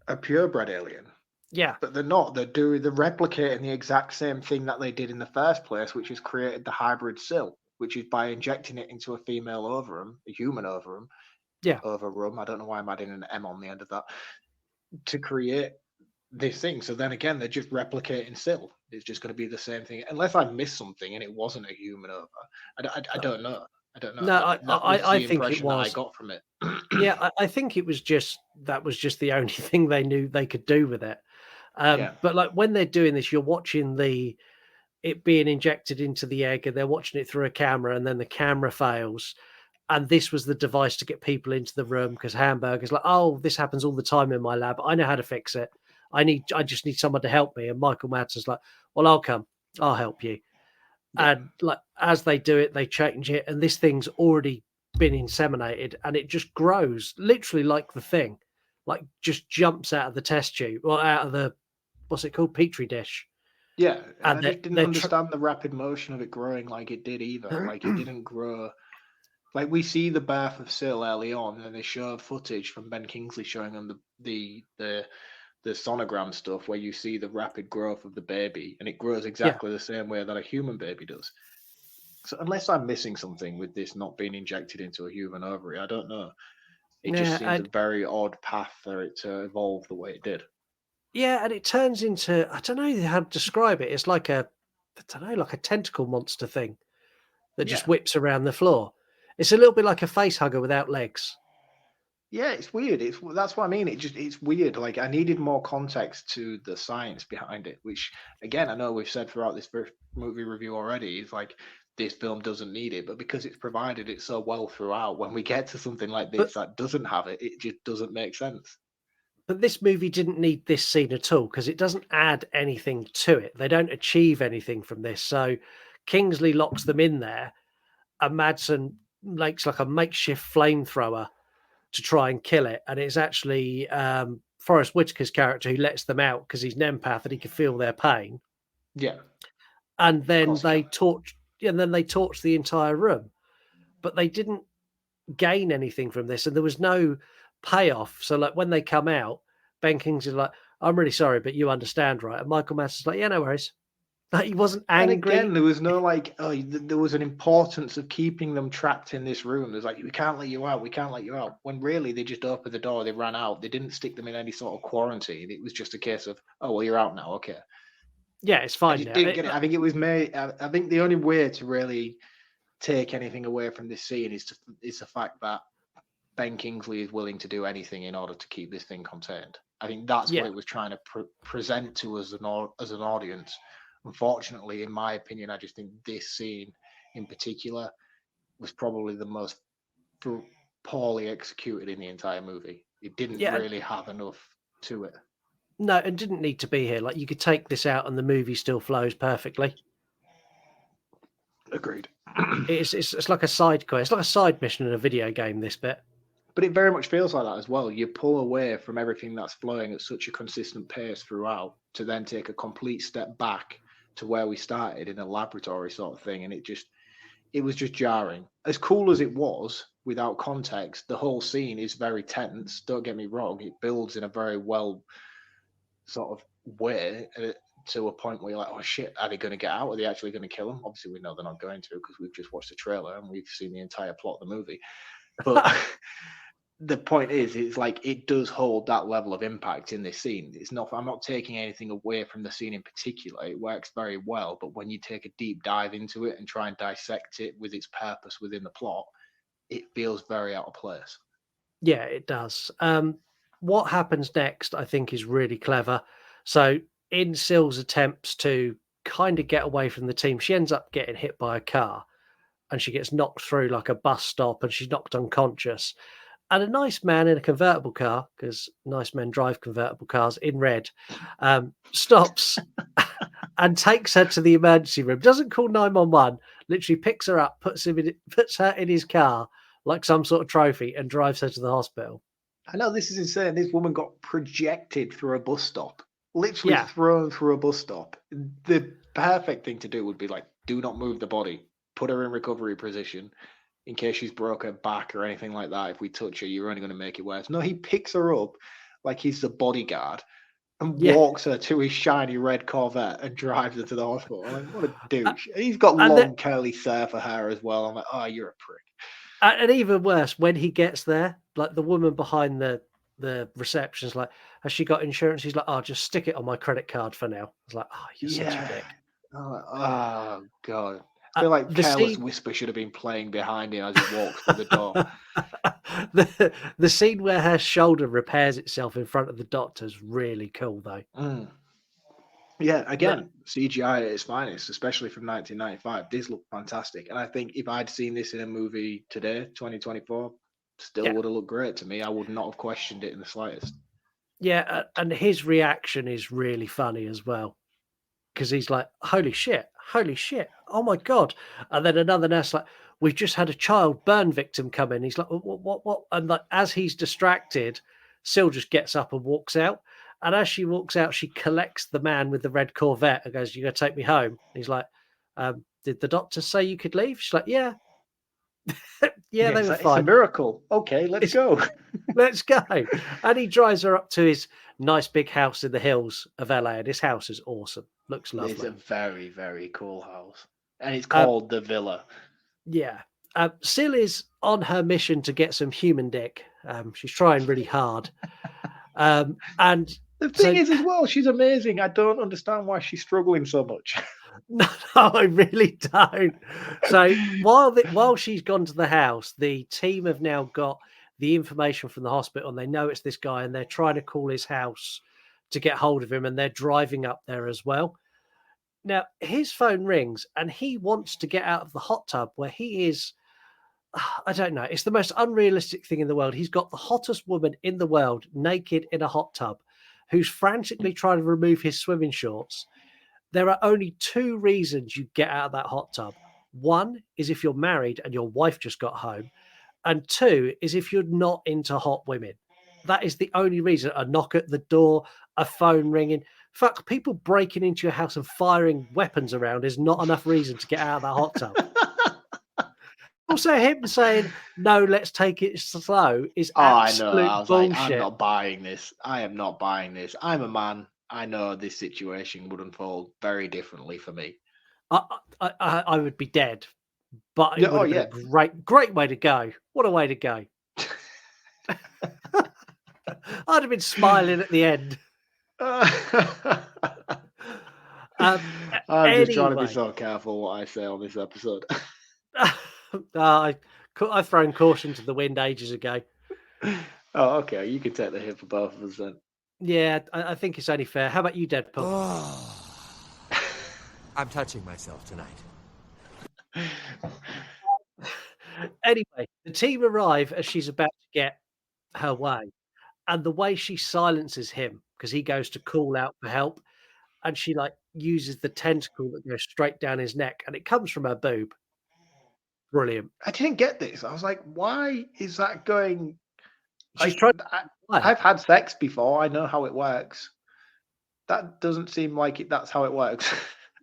a purebred alien. Yeah. But they're not. They're replicating the exact same thing that they did in the first place, which is created the hybrid sil, which is by injecting it into a female ovum, a human ovum. Yeah. Overrum. I don't know why I'm adding an M on the end of that. To create this thing. So then again, they're just replicating sil. It's just going to be the same thing. Unless I missed something and it wasn't a human ova. I don't know. I don't know. No, I think it was. I got from it. Yeah, I think it was just that was just the only thing they knew they could do with it. But like when they're doing this, you're watching it being injected into the egg, and they're watching it through a camera, and then the camera fails. And this was the device to get people into the room because Hamburger's like, oh, this happens all the time in my lab. I know how to fix it. I just need someone to help me. And Michael Madsen's like, well, I'll come. I'll help you. Yeah. And like as they do it, they change it, and this thing's already been inseminated, and it just grows literally like the thing, like just jumps out of the test tube or out of the what's it called, petri dish. Yeah, and I just didn't understand the rapid motion of it growing like it did either. Like it didn't grow. Like we see the birth of Sil early on, and they show footage from Ben Kingsley showing them the sonogram stuff where you see the rapid growth of the baby, and it grows exactly the same way that a human baby does. So unless I'm missing something with this not being injected into a human ovary, I don't know. It just seems a very odd path for it to evolve the way it did. Yeah, and it turns into, I don't know how to describe it. It's like like a tentacle monster thing that just whips around the floor. It's a little bit like a face hugger without legs. Yeah, it's weird. That's what I mean. It's weird. Like I needed more context to the science behind it, which again I know we've said throughout this movie review already. It's like this film doesn't need it, but because it's provided it so well throughout, when we get to something like this that doesn't have it, it just doesn't make sense. But this movie didn't need this scene at all because it doesn't add anything to it. They don't achieve anything from this. So Kingsley locks them in there, and Madsen makes like a makeshift flamethrower to try and kill it. And it's actually Forrest Whitaker's character who lets them out because he's an empath and he can feel their pain. Yeah. And then they torch the entire room. But they didn't gain anything from this, and there was no payoff. So like when they come out, Ben Kingsley's like, I'm really sorry, but you understand, right? And Michael Madsen's like, yeah, no worries. Like he wasn't angry. And again, there was no like, there was an importance of keeping them trapped in this room. There's like, we can't let you out. We can't let you out. When really they just opened the door, they ran out. They didn't stick them in any sort of quarantine. It was just a case of, oh, well, you're out now. Okay. Yeah, it's fine. I didn't get it. I think it was made. I think the only way to really take anything away from this scene is the fact that Ben Kingsley is willing to do anything in order to keep this thing contained. I think that's what it was trying to present to us as an audience. Unfortunately, in my opinion, I just think this scene in particular was probably the most poorly executed in the entire movie. It didn't really have enough to it. No, it didn't need to be here. Like you could take this out and the movie still flows perfectly. Agreed. It's like a side quest. It's like a side mission in a video game, this bit. But it very much feels like that as well. You pull away from everything that's flowing at such a consistent pace throughout to then take a complete step back to where we started in a laboratory sort of thing. And it was just jarring. As cool as it was, without context, the whole scene is very tense. Don't get me wrong. It builds in a very well sort of way to a point where you're like, oh shit, are they going to get out? Are they actually going to kill him? Obviously, we know they're not going to because we've just watched the trailer and we've seen the entire plot of the movie. But the point is, it's like it does hold that level of impact in this scene. I'm not taking anything away from the scene in particular. It works very well, but when you take a deep dive into it and try and dissect it with its purpose within the plot, it feels very out of place. Yeah, it does. What happens next, I think, is really clever. So in Sil's attempts to kind of get away from the team, she ends up getting hit by a car and she gets knocked through like a bus stop and she's knocked unconscious. And a nice man in a convertible car, because nice men drive convertible cars in red, stops and takes her to the emergency room. Doesn't call 911, literally picks her up, puts her in his car like some sort of trophy and drives her to the hospital. I know this is insane. This woman got projected through a bus stop, literally Yeah. thrown through a bus stop. The perfect thing to do would be like, do not move the body, put her in recovery position in case she's broke her back or anything like that. If we touch her, you're only going to make it worse. No, he picks her up like he's the bodyguard and walks her to his shiny red Corvette and drives her to the hospital. I'm like, what a douche. He's got long curly surfer hair as well. I'm like, oh, you're a prick. And even worse, when he gets there, like the woman behind the reception is like, has she got insurance? He's like, oh, just stick it on my credit card for now. I was like, oh, you're such a dick. Oh, God. I feel like Careless Whisper should have been playing behind him as he walks through the door. The scene where her shoulder repairs itself in front of the doctor is really cool, though. Yeah, again, CGI at its finest, especially from 1995. This looked fantastic. And I think if I'd seen this in a movie today, 2024, still would have looked great to me. I would not have questioned it in the slightest. Yeah, and his reaction is really funny as well. Because he's like, holy shit, oh my God. And then another nurse like, we've just had a child burn victim come in. He's like, what? And like, as he's distracted, Syl just gets up and walks out. And as she walks out, she collects the man with the red Corvette and goes, you going to take me home? And he's like, did the doctor say you could leave? She's like, yeah. They were fine. It's a miracle. Okay, let's go. Let's go. And he drives her up to his nice big house in the hills of LA. And his house is awesome. Looks lovely. It's a very, very cool house. And it's called The Villa. Yeah. Syl is on her mission to get some human dick. She's trying really hard. And the thing is, as well, she's amazing. I don't understand why she's struggling so much. No, I really don't. So while she's gone to the house, the team have now got the information from the hospital, and they know it's this guy, and they're trying to call his house to get hold of him, and they're driving up there as well. Now, his phone rings, and he wants to get out of the hot tub where he is. I don't know. It's the most unrealistic thing in the world. He's got the hottest woman in the world naked in a hot tub who's frantically trying to remove his swimming shorts. There are only two reasons you get out of that hot tub. One is if you're married and your wife just got home. And two is if you're not into hot women. That is the only reason. A knock at the door, a phone ringing. Fuck, people breaking into your house and firing weapons around is not enough reason to get out of that hot tub. Also, him saying, no, let's take it slow is absolute bullshit. Like, I'm not buying this. I am not buying this. I'm a man. I know this situation would unfold very differently for me. I would be dead, but it would have been a great way to go. What a way to go. I'd have been smiling at the end. I'm just trying to be so careful what I say on this episode. I've thrown caution to the wind ages ago. Oh, okay. You can take the hit for both of us then. Yeah, I think it's only fair. How about you, Deadpool? I'm touching myself tonight. Anyway, the team arrive as she's about to get her way. And the way she silences him, because he goes to call out for help, and she like uses the tentacle that goes straight down his neck, and it comes from her boob. Brilliant. I didn't get this. I was like, why is that going? She's trying. I've had sex before. I know how it works. That doesn't seem like that's how it works.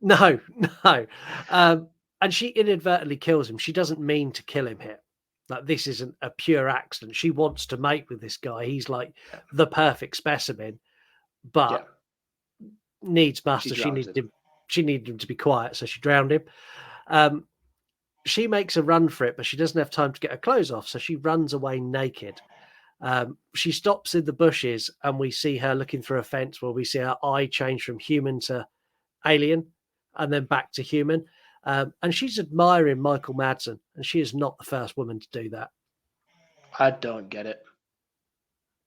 No. And she inadvertently kills him. She doesn't mean to kill him here. Like, this isn't a pure accident. She wants to mate with this guy. He's like the perfect specimen, but needs must. She needed him to be quiet, so she drowned him. She makes a run for it, but she doesn't have time to get her clothes off, so she runs away naked. She stops in the bushes, and we see her looking through a fence where we see her eye change from human to alien and then back to human. And she's admiring Michael Madsen, and she is not the first woman to do that. I don't get it.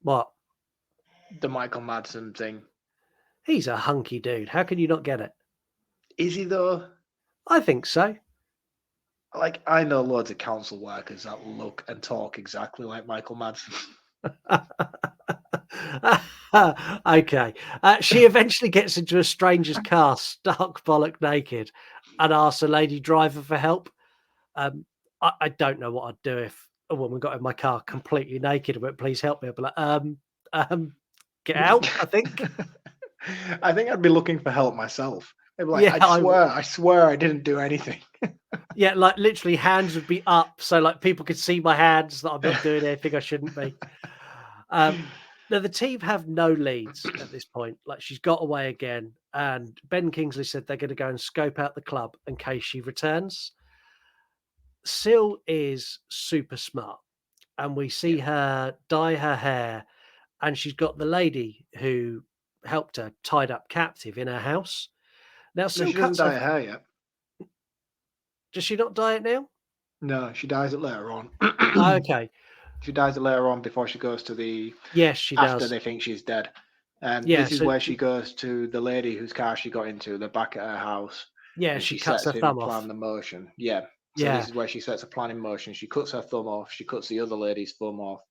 What? The Michael Madsen thing. He's a hunky dude. How can you not get it? Is he though? I think so. Like, I know loads of council workers that look and talk exactly like Michael Madsen. Okay. She eventually gets into a stranger's car, stark bollock naked, and asks a lady driver for help. I don't know what I'd do if a woman got in my car completely naked and went, "Please help me." I'd be like, get out, I think. I think I'd be looking for help myself. I'd be like, Yeah, I swear I didn't do anything. Yeah, like literally hands would be up so like people could see my hands that I'm not doing anything I shouldn't be. Now the team have no leads at this point. Like she's got away again, and Ben Kingsley said they're going to go and scope out the club in case she returns. Sil is super smart, and we see her dye her hair, and she's got the lady who helped her tied up captive in her house. Now, No, Sil she doesn't cuts dye her. her hair yet. Does she not dye it now? No, she dyes it later on. Okay. She dyes it later on before she goes to the. Yes, she after does. they think she's dead. Yeah, this is so where she goes to the lady whose car she got into, the back at her house. Yeah, and she sets cuts her in thumb plan off. the motion. Yeah. So Yeah. this is where she sets a plan in motion. She cuts her thumb off. She cuts the other lady's thumb off.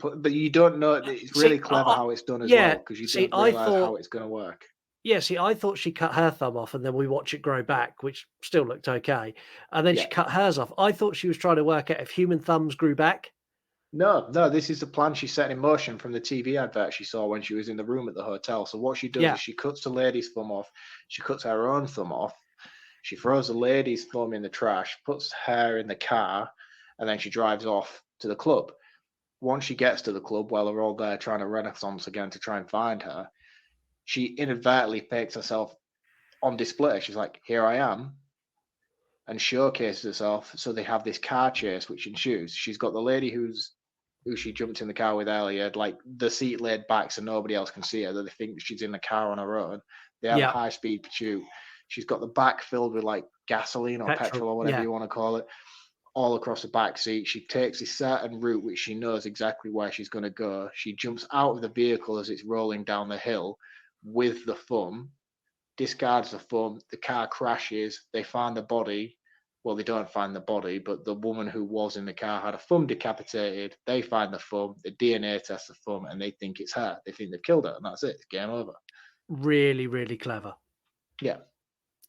But you don't know. It's really clever how it's done as well, because you don't realize how it's going to work. Yeah, see, I thought she cut her thumb off and then we watch it grow back, which still looked okay. And then she cut hers off. I thought she was trying to work out if human thumbs grew back. No, this is the plan she set in motion from the TV advert she saw when she was in the room at the hotel. So what she does is she cuts the lady's thumb off. She cuts her own thumb off. She throws the lady's thumb in the trash, puts her in the car, and then she drives off to the club. Once she gets to the club, while they're all there trying to renaissance again to try and find her, she inadvertently makes herself on display. She's like, "Here I am," and showcases herself. So they have this car chase, which ensues. She's got the lady who she jumped in the car with earlier, like the seat laid back so nobody else can see her, that they think she's in the car on her own. They have a high-speed pursuit. She's got the back filled with like gasoline or petrol or whatever you want to call it, all across the back seat. She takes a certain route which she knows exactly where she's going to go. She jumps out of the vehicle as it's rolling down the hill with the thumb, discards the thumb, the car crashes, they find the body. Well, they don't find the body, but the woman who was in the car had a thumb decapitated. They find the thumb, the DNA test the thumb, and they think it's her. They think they've killed her, and that's it. It's game over. Really, really clever. Yeah.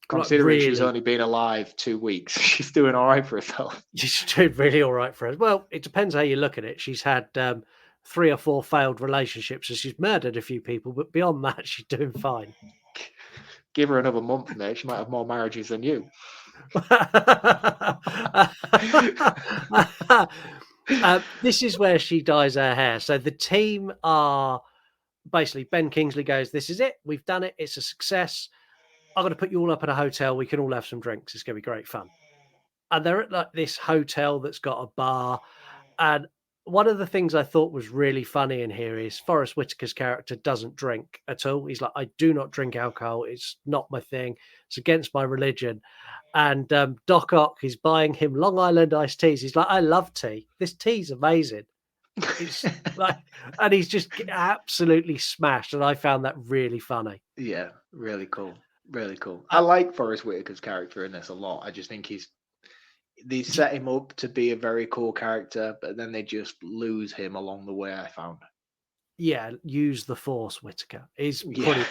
Considering she's only been alive 2 weeks, she's doing all right for herself. She's doing really all right for her. Well, it depends how you look at it. She's had 3 or 4 failed relationships, and she's murdered a few people, but beyond that, she's doing fine. Give her another month, mate. She might have more marriages than you. This is where she dyes her hair. So the team are basically, Ben Kingsley goes, "This is it. We've done it. It's a success. I'm going to put you all up in a hotel. We can all have some drinks. It's going to be great fun." And they're at like this hotel that's got a bar. And one of the things I thought was really funny in here is Forrest Whitaker's character doesn't drink at all. He's like, "I do not drink alcohol. It's not my thing. It's against my religion." And Doc Ock is buying him Long Island iced teas. He's like, "I love tea. This tea's amazing." It's like, and he's just absolutely smashed. And I found that really funny. Yeah, really cool. Really cool. I like Forrest Whitaker's character in this a lot. I just think they set him up to be a very cool character, but then they just lose him along the way, I found. Yeah, use the force, Whitaker. Is pretty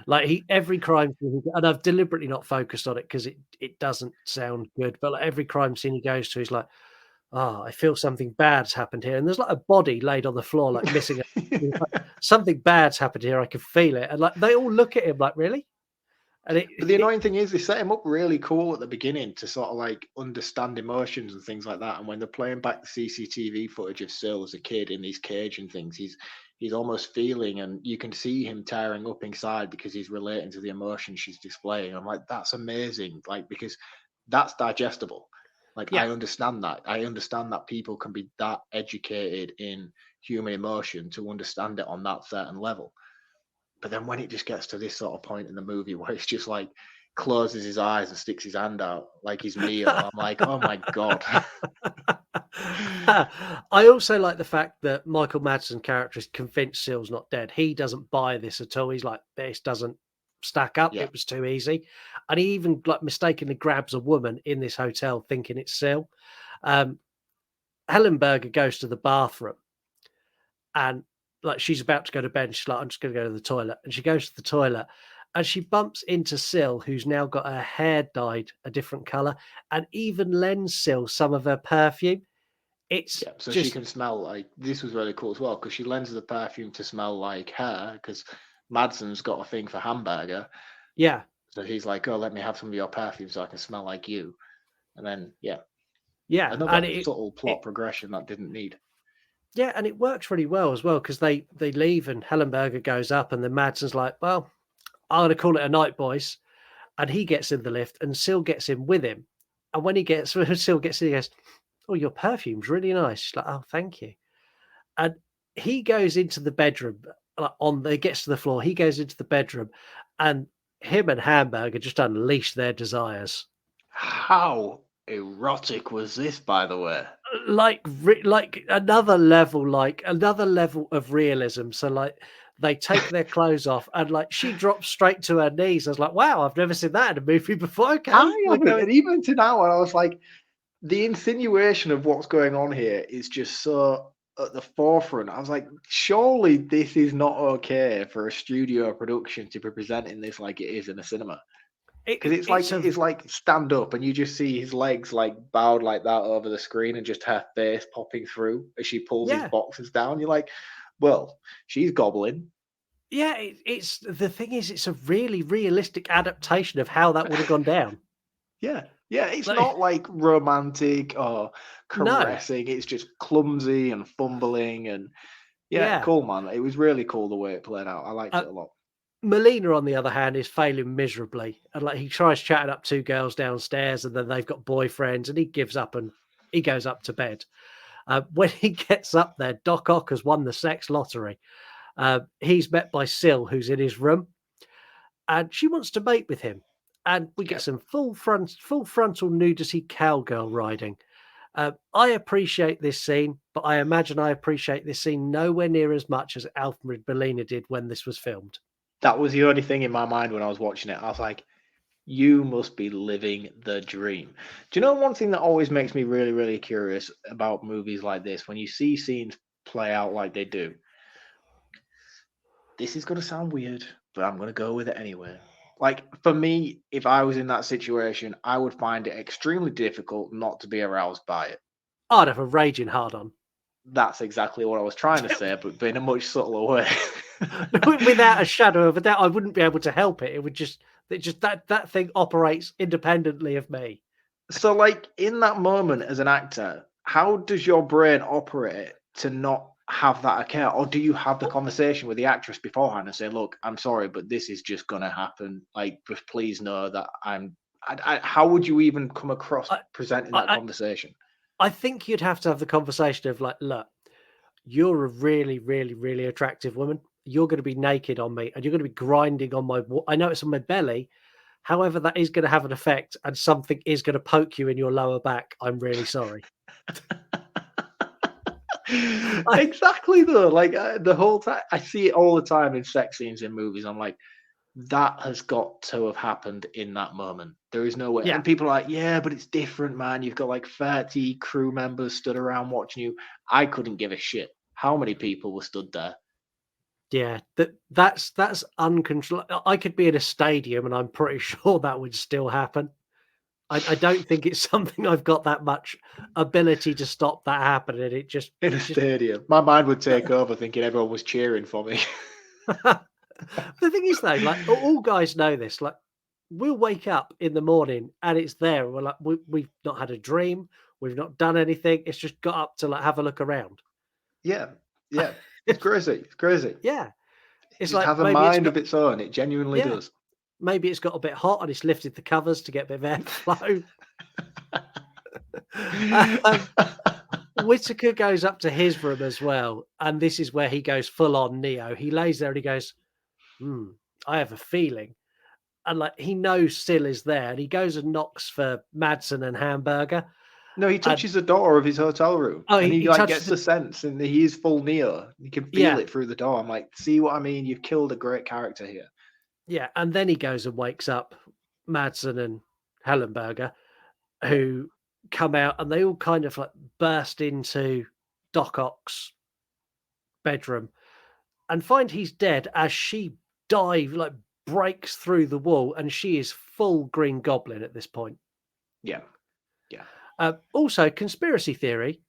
like every crime scene, and I've deliberately not focused on it because it doesn't sound good, but like every crime scene he goes to, he's like, "Oh, I feel something bad's happened here." And there's like a body laid on the floor, like missing something bad's happened here. I can feel it. And like they all look at him like, "Really?" But the annoying thing is they set him up really cool at the beginning to sort of like understand emotions and things like that. And when they're playing back the CCTV footage of Sil as a kid in his cage and things, he's almost feeling, and you can see him tearing up inside because he's relating to the emotion she's displaying. I'm like, that's amazing. Like, because that's digestible. Like, I understand that. I understand that people can be that educated in human emotion to understand it on that certain level. But then when it just gets to this sort of point in the movie where it's just like closes his eyes and sticks his hand out like he's Neo, I'm like, oh my God. I also like the fact that Michael Madsen's character is convinced Sil's not dead. He doesn't buy this at all. He's like, this doesn't stack up. It was too easy. And he even like mistakenly grabs a woman in this hotel thinking it's Sil. Hellenberger goes to the bathroom and like she's about to go to bed. She's like, "I'm just going to go to the toilet." And she goes to the toilet and she bumps into Sil, who's now got her hair dyed a different color and even lends Sil some of her perfume. It's so just, she can smell like, this was really cool as well, because she lends the perfume to smell like her, because Madsen's got a thing for hamburger. yeah. So he's like, oh, let me have some of your perfume so I can smell like you. And then, yeah, another and subtle plot progression that didn't need. Yeah, and it works really well as well, because they leave and Hellenberger goes up, and then Madsen's like, well, I'm going to call it a night, boys. And he gets in the lift, and Syl gets in with him. And when Syl gets in, he goes, oh, your perfume's really nice. She's like, oh, thank you. And he goes into the bedroom, he gets to the floor, he goes into the bedroom, and him and Hamburger just unleash their desires. How erotic was this, by the way? Like another level of realism. So like they take their clothes off, and like she drops straight to her knees. I was like, wow, I've never seen that in a movie before. Okay, and even to now, I was like, the insinuation of what's going on here is just so at the forefront. I was like, surely this is not okay for a studio production to be presenting this like it is in a cinema. Because it's like stand up, and you just see his legs like bowed like that over the screen, and just her face popping through as she pulls his boxes down. You're like, well, she's gobbling. Yeah, it's the thing is, it's a really realistic adaptation of how that would have gone down. Yeah, it's not like romantic or caressing. No. It's just clumsy and fumbling, and cool, man. It was really cool the way it played out. I liked it a lot. Melina, on the other hand, is failing miserably, and like he tries chatting up two girls downstairs, and then they've got boyfriends, and he gives up and he goes up to bed. When he gets up there, Doc Ock has won the sex lottery. He's met by Syl, who's in his room, and she wants to mate with him. And we get some full frontal nudity cowgirl riding. I appreciate this scene, but I imagine I appreciate this scene nowhere near as much as Alfred Molina did when this was filmed. That was the only thing in my mind when I was watching it. I was like, you must be living the dream. Do you know one thing that always makes me really, really curious about movies like this? When you see scenes play out like they do. This is going to sound weird, but I'm going to go with it anyway. Like, for me, if I was in that situation, I would find it extremely difficult not to be aroused by it. I'd have a raging hard-on. That's exactly what I was trying to say, but in a much subtler way. Without a shadow of a doubt, I wouldn't be able to help it. It would just that thing operates independently of me. So, like, in that moment as an actor, how does your brain operate to not have that occur? Or do you have the conversation with the actress beforehand and say, look, I'm sorry, but this is just going to happen. Like, just please know that how would you even come across presenting that conversation? I think you'd have to have the conversation of like, look, you're a really, really, really attractive woman. You're going to be naked on me, and you're going to be grinding on I know it's on my belly. However, that is going to have an effect, and something is going to poke you in your lower back. I'm really sorry. Exactly, though. Like, the whole time, I see it all the time in sex scenes in movies. I'm like, that has got to have happened in that moment. There is no way. Yeah. And people are like, yeah, but it's different, man. You've got like 30 crew members stood around watching you. I couldn't give a shit how many people were stood there. Yeah, that's uncontrolled. I could be in a stadium, and I'm pretty sure that would still happen. I don't think it's something I've got that much ability to stop that happening. It just in a stadium, my mind would take over, thinking everyone was cheering for me. The thing is, though, like all guys know this. Like, we'll wake up in the morning and it's there. We're like, we've not had a dream. We've not done anything. It's just got up to like have a look around. Yeah. It's crazy. It's crazy. Yeah. It's like have a mind of its own. It genuinely does. Maybe it's got a bit hot and it's lifted the covers to get a bit of airflow. Whittaker goes up to his room as well, and this is where he goes full on Neo. He lays there and he goes, I have a feeling. And like he knows Syl is there, and he goes and knocks for Madsen and Hamburger. No, he touches the door of his hotel room. Oh, and he like gets the sense, and he is full Neo. You can feel it through the door. I'm like, see what I mean? You've killed a great character here. Yeah, and then he goes and wakes up Madsen and Hellenberger, who come out, and they all kind of like burst into Doc Ock's bedroom and find he's dead as she breaks through the wall, and she is full Green Goblin at this point. Yeah. Also, conspiracy theory,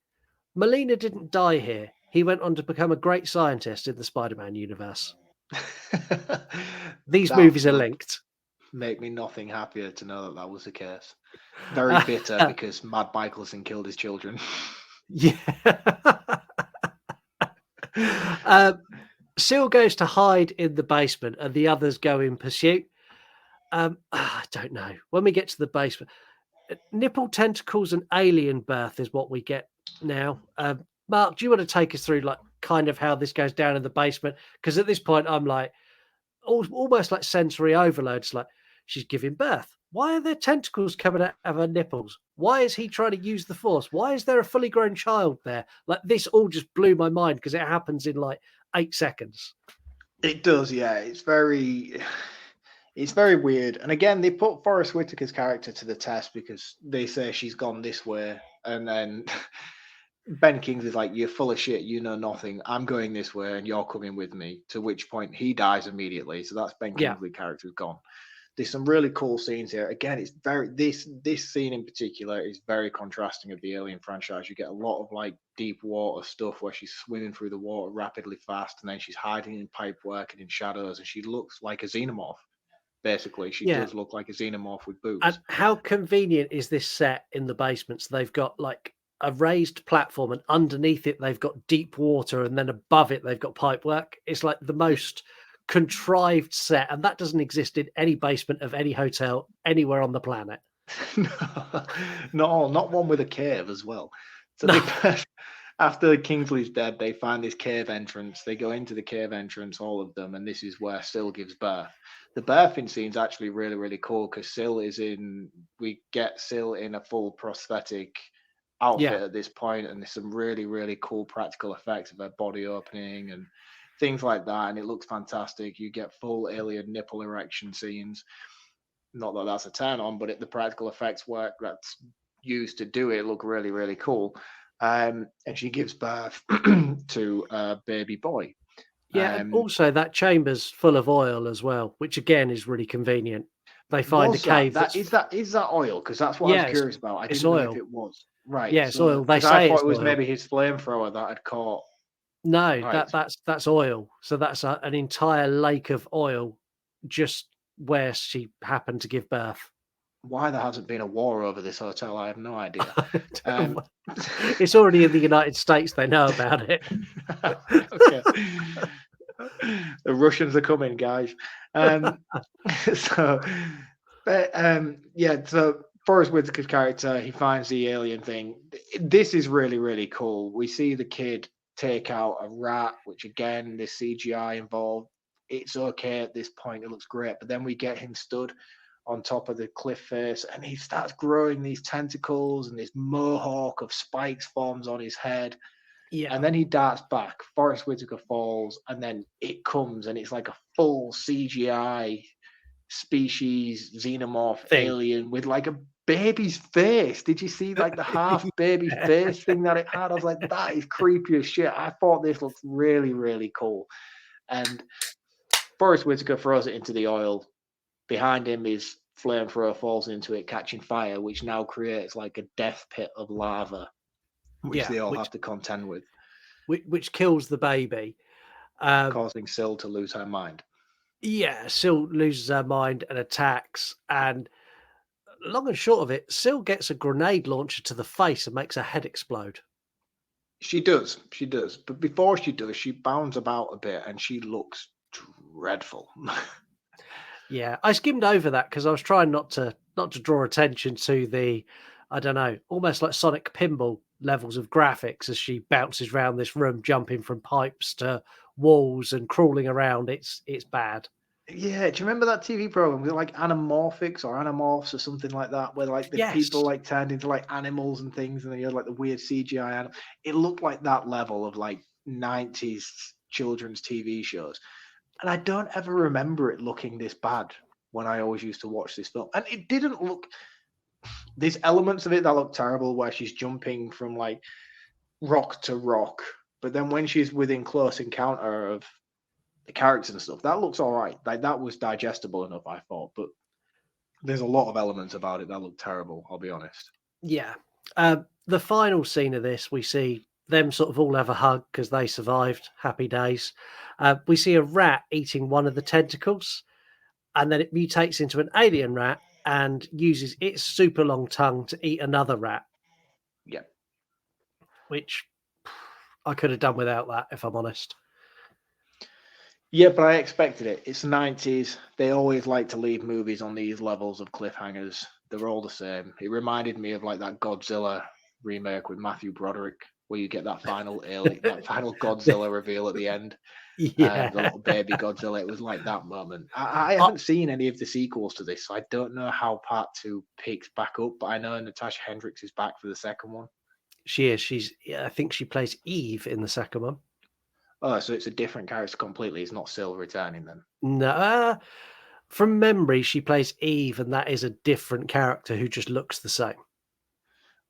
Molina didn't die here. He went on to become a great scientist in the Spider-Man universe. These movies are linked. Make me nothing happier to know that was the case. Very bitter because Matt Michelson killed his children. Yeah. Seal goes to hide in the basement and the others go in pursuit. I don't know. When we get to the basement, nipple tentacles and alien birth is what we get now. Mark, do you want to take us through like kind of how this goes down in the basement? Because at this point, I'm like almost like sensory overload. It's like she's giving birth. Why are there tentacles coming out of her nipples? Why is he trying to use the force? Why is there a fully grown child there? Like this all just blew my mind because it happens in like 8 seconds. It does, yeah. It's very weird. And again, they put Forrest Whitaker's character to the test because they say she's gone this way. And then Ben Kingsley's like, you're full of shit. You know nothing. I'm going this way and you're coming with me. To which point he dies immediately. So that's Ben Kingsley's character's gone. There's some really cool scenes here. Again, it's very this scene in particular is very contrasting of the Alien franchise. You get a lot of like deep water stuff where she's swimming through the water rapidly fast, and then she's hiding in pipework and in shadows, and she looks like a xenomorph. Basically, she does look like a xenomorph with boobs. And how convenient is this set in the basement? So they've got like a raised platform, and underneath it they've got deep water, and then above it they've got pipework. It's like the most contrived set, and that doesn't exist in any basement of any hotel anywhere on the planet. Not one with a cave as well. So after Kingsley's dead, they find this cave entrance. They go into the cave entrance, all of them, and this is where Syl gives birth. The birthing scene's actually really, really cool because we get Syl in a full prosthetic outfit at this point, and there's some really, really cool practical effects of her body opening and things like that, and it looks fantastic. You get full alien nipple erection scenes. Not that that's a turn on, but the practical effects work that's used to do it look really, really cool. And she gives birth to a baby boy. Yeah, and also that chamber's full of oil as well, which again is really convenient. They find a cave. Is that oil? Because that's what I was curious about. I didn't know if it was. Right. Yeah, it's oil. They say I thought it was oil. maybe his flamethrower that had caught. No, right. that's oil. So that's an entire lake of oil just where she happened to give birth. Why there hasn't been a war over this hotel, I have no idea. It's already in the United States. They know about it. Okay. The Russians are coming, guys. So Forrest Whitaker's character, he finds the alien thing. This is really, really cool. We see the kid take out a rat, which again, there's CGI involved. It's okay at this point. It looks great. But then we get him stood on top of the cliff face and he starts growing these tentacles and this mohawk of spikes forms on his head. Yeah. And then he darts back. Forrest Whitaker falls and then it comes and it's like a full CGI species xenomorph alien with like a baby's face. Did you see like the half baby face thing that it had? I was like, that is creepy as shit. I thought this looked really, really cool. And Forrest Whitaker throws it into the oil. Behind him is flamethrower falls into it, catching fire, which now creates like a death pit of lava, which they all have to contend with. Which kills the baby. Causing Syl to lose her mind. Yeah, Syl loses her mind and attacks, and long and short of it, Syl gets a grenade launcher to the face and makes her head explode. She does. But before she does, she bounds about a bit and she looks dreadful. Yeah, I skimmed over that because I was trying not to draw attention to the, I don't know, almost like Sonic Pinball levels of graphics as she bounces around this room, jumping from pipes to walls and crawling around. It's bad. Yeah, do you remember that TV program with like Animorphics or Animorphs or something like that, where like the people like turned into like animals and things, and then you had like the weird CGI animal. It looked like that level of like 90s children's TV shows. And I don't ever remember it looking this bad when I always used to watch this film. And it didn't look... There's elements of it that look terrible where she's jumping from like rock to rock. But then when she's within close encounter of the characters and stuff, that looks all right. Like that was digestible enough, I thought. But there's a lot of elements about it that look terrible, I'll be honest. Yeah. The final scene of this, we see them sort of all have a hug because they survived. Happy days. We see a rat eating one of the tentacles, and then it mutates into an alien rat and uses its super long tongue to eat another rat. Yeah. Which I could have done without that, if I'm honest. Yeah, but I expected it. It's the 90s. They always like to leave movies on these levels of cliffhangers. They're all the same. It reminded me of like that Godzilla remake with Matthew Broderick, where you get that final Godzilla reveal at the end. Yeah. The little baby Godzilla. It was like that moment. I haven't seen any of the sequels to this, so I don't know how part 2 picks back up, but I know Natasha Hendricks is back for the second one. She is. I think she plays Eve in the second one. Oh, so it's a different character completely. It's not Syl returning then. No, from memory, she plays Eve, and that is a different character who just looks the same.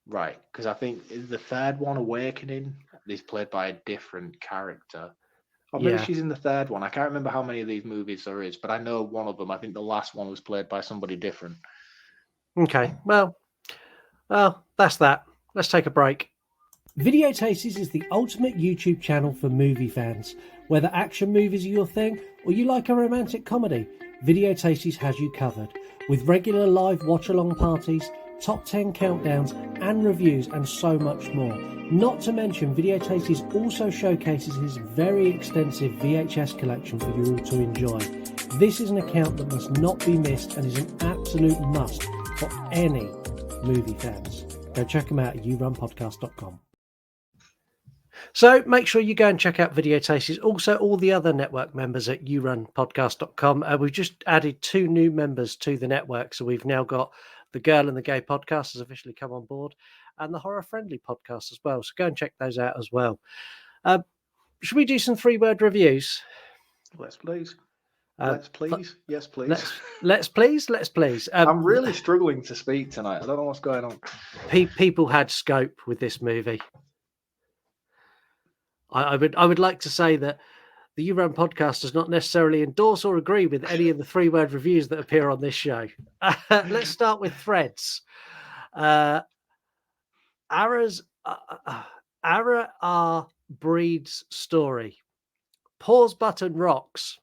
Right, because I think the third one, Awakening, is played by a different character. Or maybe she's in the third one. I can't remember how many of these movies there is, but I know one of them. I think the last one was played by somebody different. Okay, well, that's that. Let's take a break. Video Tasties is the ultimate YouTube channel for movie fans. Whether action movies are your thing or you like a romantic comedy, Video Tasties has you covered. With regular live watch-along parties, top 10 countdowns and reviews and so much more. Not to mention, Video Tasties also showcases his very extensive VHS collection for you all to enjoy. This is an account that must not be missed and is an absolute must for any movie fans. Go check him out at yourunpodcast.com. So make sure you go and check out Video Tasties. Also, all the other network members at yourunpodcast.com. We've just added 2 new members to the network. So we've now got the Girl and the Gay podcast has officially come on board, and the Horror Friendly podcast as well. So go and check those out as well. Should we do some 3-word reviews? Let's please. Let's please. Yes, please. Let's please. I'm really struggling to speak tonight. I don't know what's going on. People had scope with this movie. I would like to say that the You Run podcast does not necessarily endorse or agree with any of the 3-word reviews that appear on this show. Let's start with threads. Ara R. Breed's story. Pause button rocks.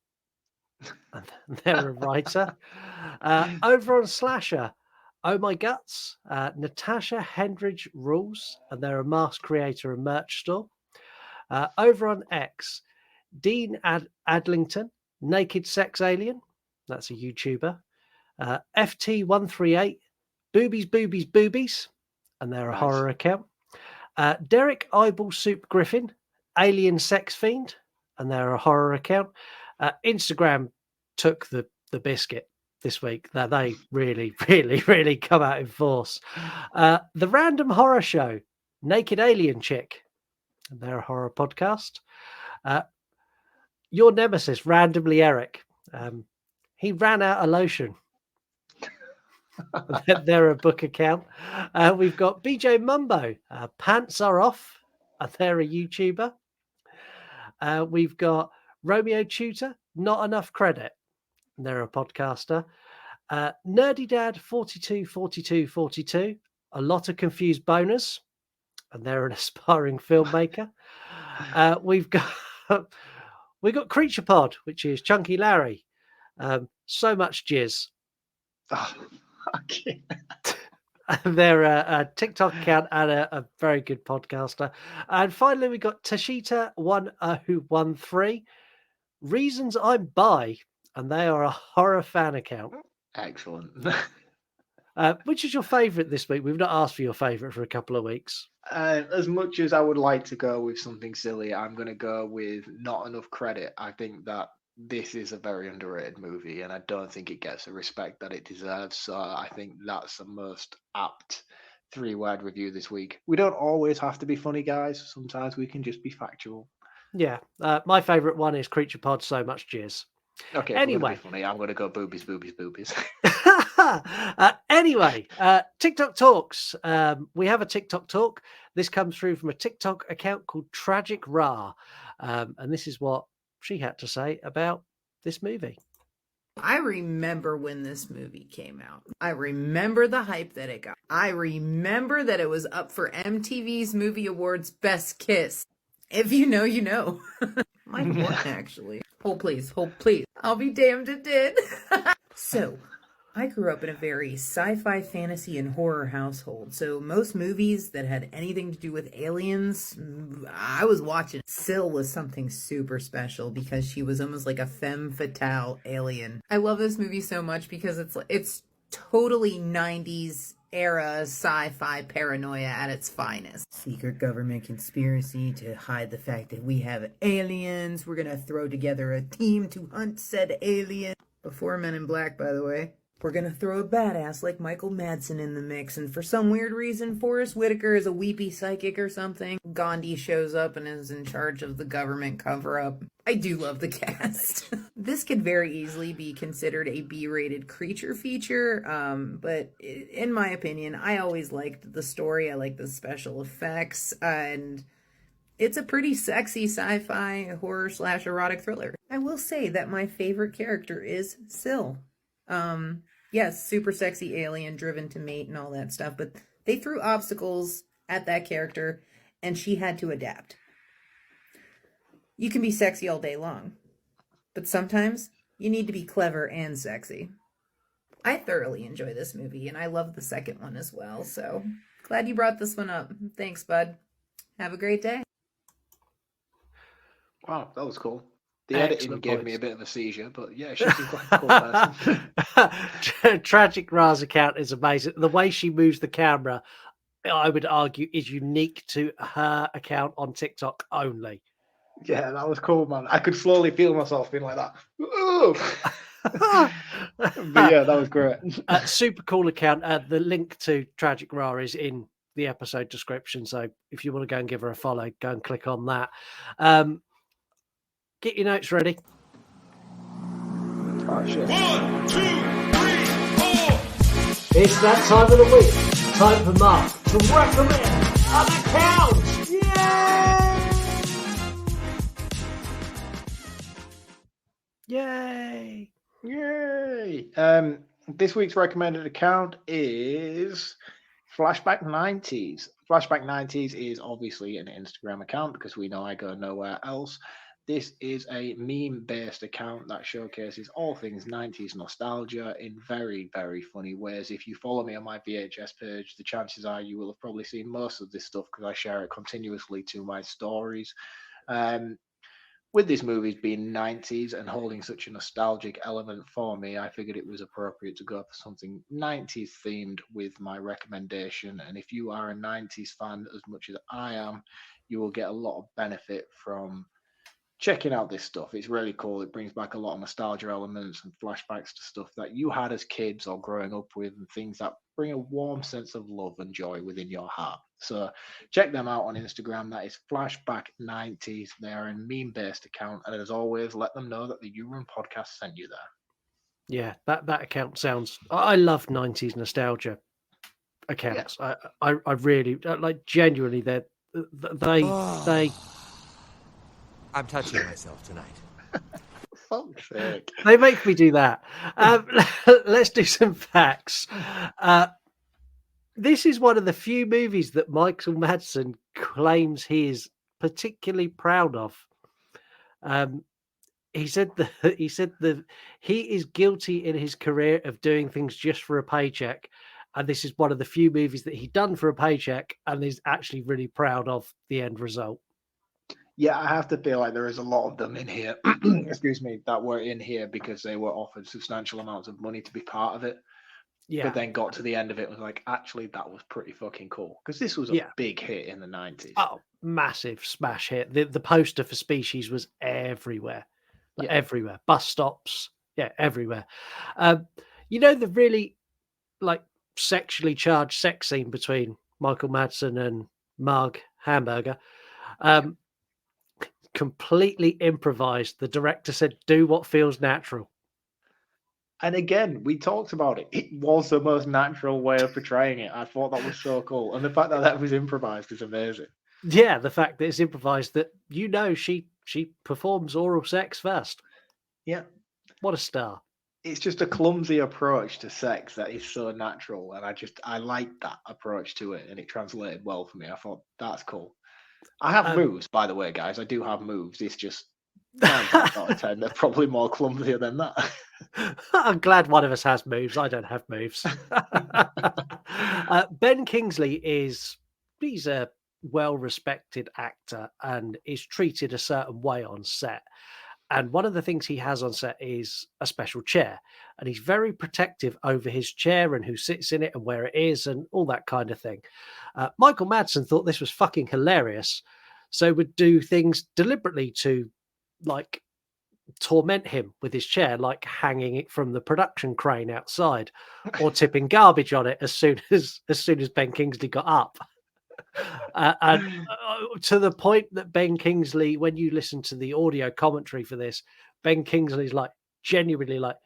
They're a writer. Over on Slasher, Oh My Guts, Natasha Hendridge rules, and they're a mask creator and merch store. Over on X, Dean Adlington, Naked Sex Alien, that's a YouTuber. FT138, Boobies, and they're a horror account. Derek Eyeball Soup Griffin, Alien Sex Fiend, and they're a horror account. Instagram took the biscuit this week. They really come out in force. The Random Horror Show, Naked Alien Chick, and they're a horror podcast. Your nemesis, Randomly Eric, he ran out of lotion. They're a book account. We've got BJ Mumbo, Pants Are Off, they're a YouTuber. We've got Romeo Tutor, Not Enough Credit, and they're a podcaster. Nerdy Dad 424242, A Lot of Confused Boners, and they're an aspiring filmmaker. We've got Creature Pod, which is Chunky Larry. So much jizz. Oh, okay. They're a TikTok account and a very good podcaster. And finally, we got Tashita1013, Reasons I'm Bi, and they are a horror fan account. Excellent. Which is your favourite this week? We've not asked for your favourite for a couple of weeks. As much as I would like to go with something silly, I'm going to go with Not Enough Credit. I think that this is a very underrated movie, and I don't think it gets the respect that it deserves. So I think that's the most apt 3-word review this week. We don't always have to be funny, guys. Sometimes we can just be factual. Yeah. My favourite one is Creature Pod, So Much Jizz. Okay, anyway, funny. I'm going to go boobies. Anyway, TikTok talks. We have a TikTok talk. This comes through from a TikTok account called Tragic Ra, and this is what she had to say about this movie. I remember when this movie came out. I remember the hype that it got. I remember that it was up for MTV's Movie Awards Best Kiss. If you know, you know. Might want, actually. Hold please. I'll be damned it did. So, I grew up in a very sci-fi, fantasy, and horror household, so most movies that had anything to do with aliens, I was watching. Syl was something super special because she was almost like a femme fatale alien. I love this movie so much because it's totally 90s era sci-fi paranoia at its finest. Secret government conspiracy to hide the fact that we have aliens. We're gonna throw together a team to hunt said alien. Before Men in Black, by the way. We're gonna throw a badass like Michael Madsen in the mix, and for some weird reason, Forrest Whitaker is a weepy psychic or something. Gandhi shows up and is in charge of the government cover-up. I do love the cast. This could very easily be considered a B-rated creature feature, but in my opinion, I always liked the story. I like the special effects, and it's a pretty sexy sci-fi horror / erotic thriller. I will say that my favorite character is Syl. Yes, super sexy alien driven to mate and all that stuff, but they threw obstacles at that character and she had to adapt. You can be sexy all day long, but sometimes you need to be clever and sexy. I thoroughly enjoy this movie and I love the second one as well, so glad you brought this one up. Thanks, bud. Have a great day. Wow, that was cool. The editing gave me a bit of a seizure, but yeah, she seems like a cool person. Tragic Ra's account is amazing. The way she moves the camera, I would argue, is unique to her account on TikTok only. Yeah, that was cool, man. I could slowly feel myself being like that. But yeah, that was great. Super cool account. The link to Tragic Ra is in the episode description, so if you want to go and give her a follow, go and click on that. Get your notes ready. Oh, shit. 1, 2, 3, 4. It's that time of the week. Time for Mark to recommend an account. Yay! Yay! This week's recommended account is Flashback 90s. Flashback 90s is obviously an Instagram account because we know I go nowhere else. This is a meme-based account that showcases all things 90s nostalgia in very, very funny ways. If you follow me on my VHS page, the chances are you will have probably seen most of this stuff because I share it continuously to my stories. With these movies being 90s and holding such a nostalgic element for me, I figured it was appropriate to go for something 90s themed with my recommendation. And if you are a 90s fan as much as I am, you will get a lot of benefit from checking out this stuff. It's really cool. It brings back a lot of nostalgia elements and flashbacks to stuff that you had as kids or growing up with, and things that bring a warm sense of love and joy within your heart. So check them out on Instagram. That is Flashback 90s. They are a meme-based account, and as always, let them know that the You Run podcast sent you there. Yeah, that account sounds. I love 90s nostalgia accounts. Yeah. I really like. Genuinely, they. I'm touching myself tonight. Fuck's sake. They make me do that. Let's do some facts. This is one of the few movies that Michael Madsen claims he is particularly proud of. He said that he is guilty in his career of doing things just for a paycheck, and this is one of the few movies that he'd done for a paycheck and is actually really proud of the end result. Yeah, I have to feel like there is a lot of them in here, excuse me, that were in here because they were offered substantial amounts of money to be part of it. Yeah. But then got to the end of it and was like, actually, that was pretty fucking cool. Because this was a big hit in the 90s. Oh, massive smash hit. The poster for Species was everywhere. Everywhere. Bus stops. Yeah, everywhere. You know, the really sexually charged sex scene between Michael Madsen and Marg Hamburger. Completely improvised. The director said, do what feels natural. And again, we talked about it. It was the most natural way of portraying it. I thought that was so cool. And the fact that was improvised is amazing. Yeah, the fact that it's improvised, that she performs oral sex first. Yeah. What a star. it's just a clumsy approach to sex that is so natural, and I like that approach to it, and it translated well for me. I thought that's cool. I have moves, by the way, guys. I do have moves. It's just 9 times out of 10, they're probably more clumsier than that. I'm glad one of us has moves. I don't have moves. Ben Kingsley he's a well-respected actor and is treated a certain way on set. And one of the things he has on set is a special chair. And he's very protective over his chair and who sits in it and where it is and all that kind of thing. Michael Madsen thought this was fucking hilarious. So would do things deliberately to like torment him with his chair, like hanging it from the production crane outside or tipping garbage on it as soon as Ben Kingsley got up. And to the point that Ben Kingsley, when you listen to the audio commentary for this, Ben Kingsley's like genuinely like,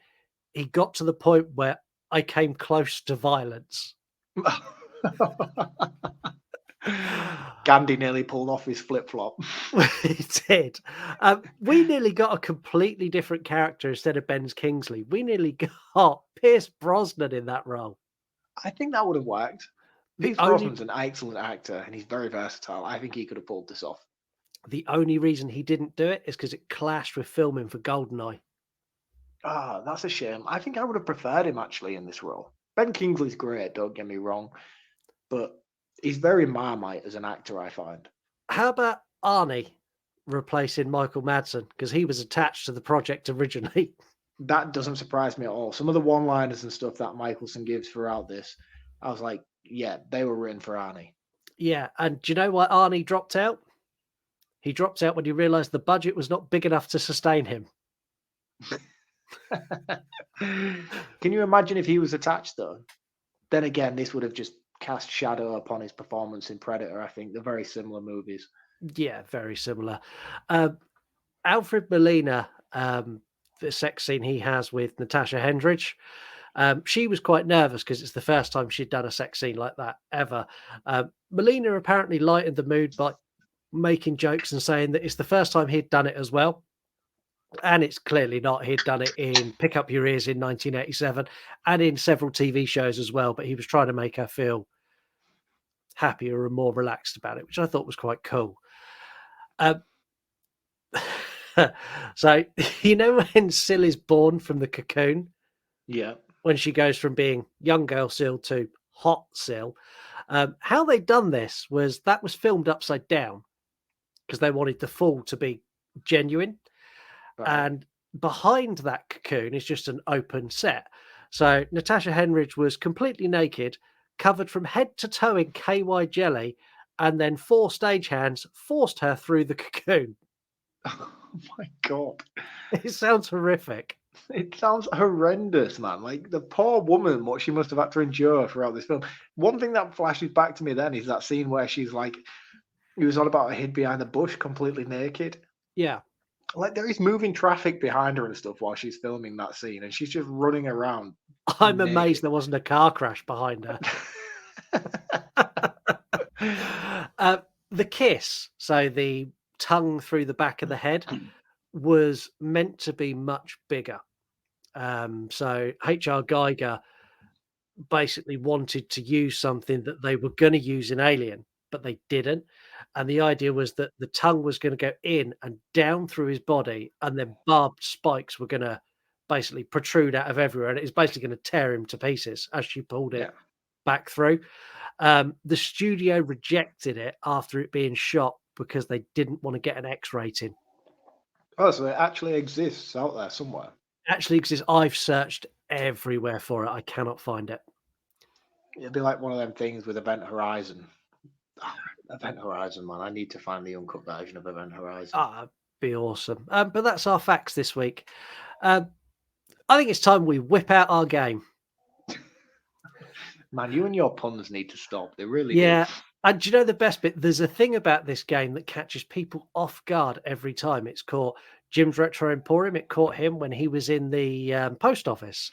he got to the point where I came close to violence. Gandhi nearly pulled off his flip-flop. He did. We nearly got a completely different character instead of Ben Kingsley. We nearly got Pierce Brosnan in that role. I think that would have worked. Pierce Brosnan's an excellent actor and he's very versatile. I think he could have pulled this off. The only reason he didn't do it is because it clashed with filming for GoldenEye. Ah, that's a shame. I think I would have preferred him actually in this role. Ben Kingsley's great, don't get me wrong, but he's very Marmite as an actor, I find. How about Arnie replacing Michael Madsen? Because he was attached to the project originally. That doesn't surprise me at all. Some of the one-liners and stuff that Michelson gives throughout this, I was like, yeah, they were written for Arnie. Yeah, and do you know why Arnie dropped out? He dropped out when he realised the budget was not big enough to sustain him. Can you imagine if he was attached, though? Then again, this would have just cast shadow upon his performance in Predator, I think. They're very similar movies. Yeah, very similar. Alfred Molina, the sex scene he has with Natasha Henstridge, she was quite nervous because it's the first time she'd done a sex scene like that ever. Molina apparently lightened the mood by making jokes and saying that it's the first time he'd done it as well. And it's clearly not. He'd done it in Pick Up Your Ears in 1987 and in several TV shows as well. But he was trying to make her feel happier and more relaxed about it, which I thought was quite cool. So, you know, when Syl is born from the cocoon? Yeah. When she goes from being young girl Syl to hot Syl. How they done this was that was filmed upside down because they wanted the fall to be genuine. Right. And behind that cocoon is just an open set. So Natasha Henstridge was completely naked, covered from head to toe in KY jelly, and then 4 stagehands forced her through the cocoon. Oh my God. It sounds horrific. It sounds horrendous, man. Like the poor woman, what she must have had to endure throughout this film. One thing that flashes back to me then is that scene where she's like, he was on about her hid behind the bush completely naked. Yeah. Like there is moving traffic behind her and stuff while she's filming that scene, and she's just running around. I'm amazed there wasn't a car crash behind her. The kiss, so the tongue through the back of the head, was meant to be much bigger. So H.R. Geiger basically wanted to use something that they were going to use in Alien, but they didn't. And the idea was that the tongue was going to go in and down through his body, and then barbed spikes were going to basically protrude out of everywhere. And it was basically going to tear him to pieces as she pulled it back through. The studio rejected it after it being shot because they didn't want to get an X rating. Oh, so it actually exists out there somewhere. It actually exists. I've searched everywhere for it. I cannot find it. It'd be like one of them things with Event Horizon. Oh, Event Horizon, man. I need to find the uncut version of Event Horizon. Ah, be awesome. But that's our facts this week. I think it's time we whip out our game. Man, you and your puns need to stop. They really do. And do you know the best bit? There's a thing about this game that catches people off guard every time. It's caught Jim's Retro Emporium. It caught him when he was in the post office.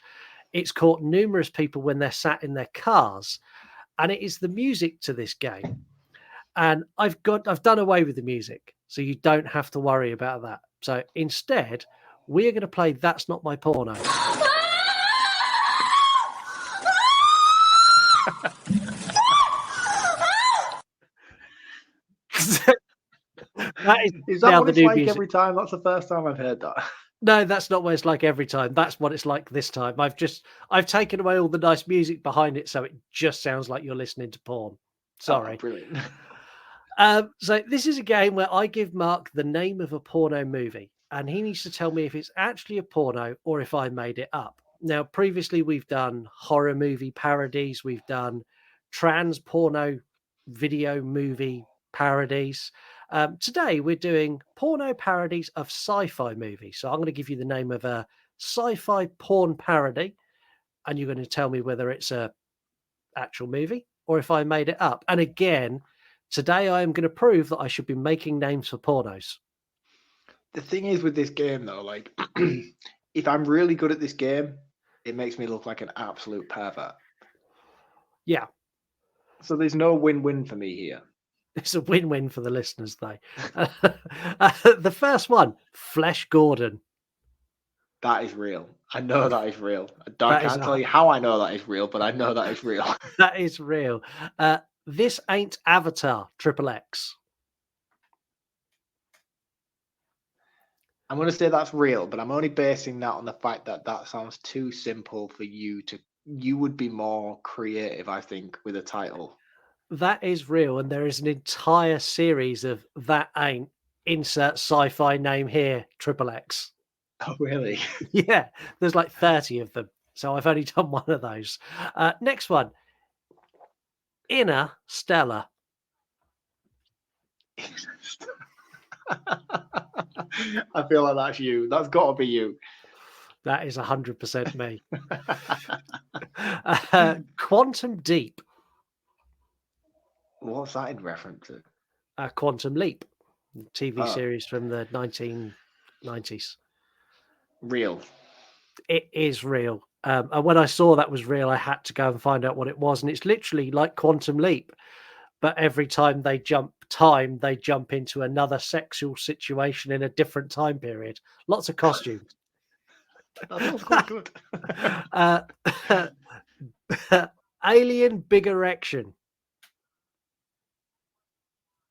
It's caught numerous people when they're sat in their cars. And it is the music to this game. And I've done away with the music, so you don't have to worry about that. So instead, we are going to play That's Not My Porno. Is that now what the it's new like music. every time? That's the first time I've heard that. No, that's not what it's like every time. That's what it's like this time. I've taken away all the nice music behind it, so it just sounds like you're listening to porn. Sorry. Oh, brilliant. So this is a game where I give Mark the name of a porno movie, and he needs to tell me if it's actually a porno or if I made it up. Now, previously we've done horror movie parodies, we've done trans porno video movie parodies. Today we're doing porno parodies of sci-fi movies. So I'm going to give you the name of a sci-fi porn parody, and you're going to tell me whether it's a actual movie or if I made it up. And again, today I am going to prove that I should be making names for pornos. The thing is with this game, though, like, if I'm really good at this game, it makes me look like an absolute pervert. Yeah. So there's no win-win for me here. It's a win-win for the listeners, though. The first one, Flesh Gordon. That is real. I know that is real. I can't tell you how I know that is real, but I know that is real. That is real. This Ain't Avatar, XXX. I'm going to say that's real, but I'm only basing that on the fact that that sounds too simple for you to... You would be more creative, I think, with a title. That is real, and there is an entire series of That Ain't, insert sci-fi name here, XXX. Oh, really? Yeah, there's like 30 of them. So I've only done one of those. Next one. Inner Stella. I feel like that's you. That's got to be you. That is 100% me. Quantum Deep. What's that in reference to? Quantum Leap, TV series from the 1990s. Real. It is real. And when I saw that was real, I had to go and find out what it was. And it's literally like Quantum Leap. But every time they jump into another sexual situation in a different time period. Lots of costumes. That sounds quite good. Alien Big Erection.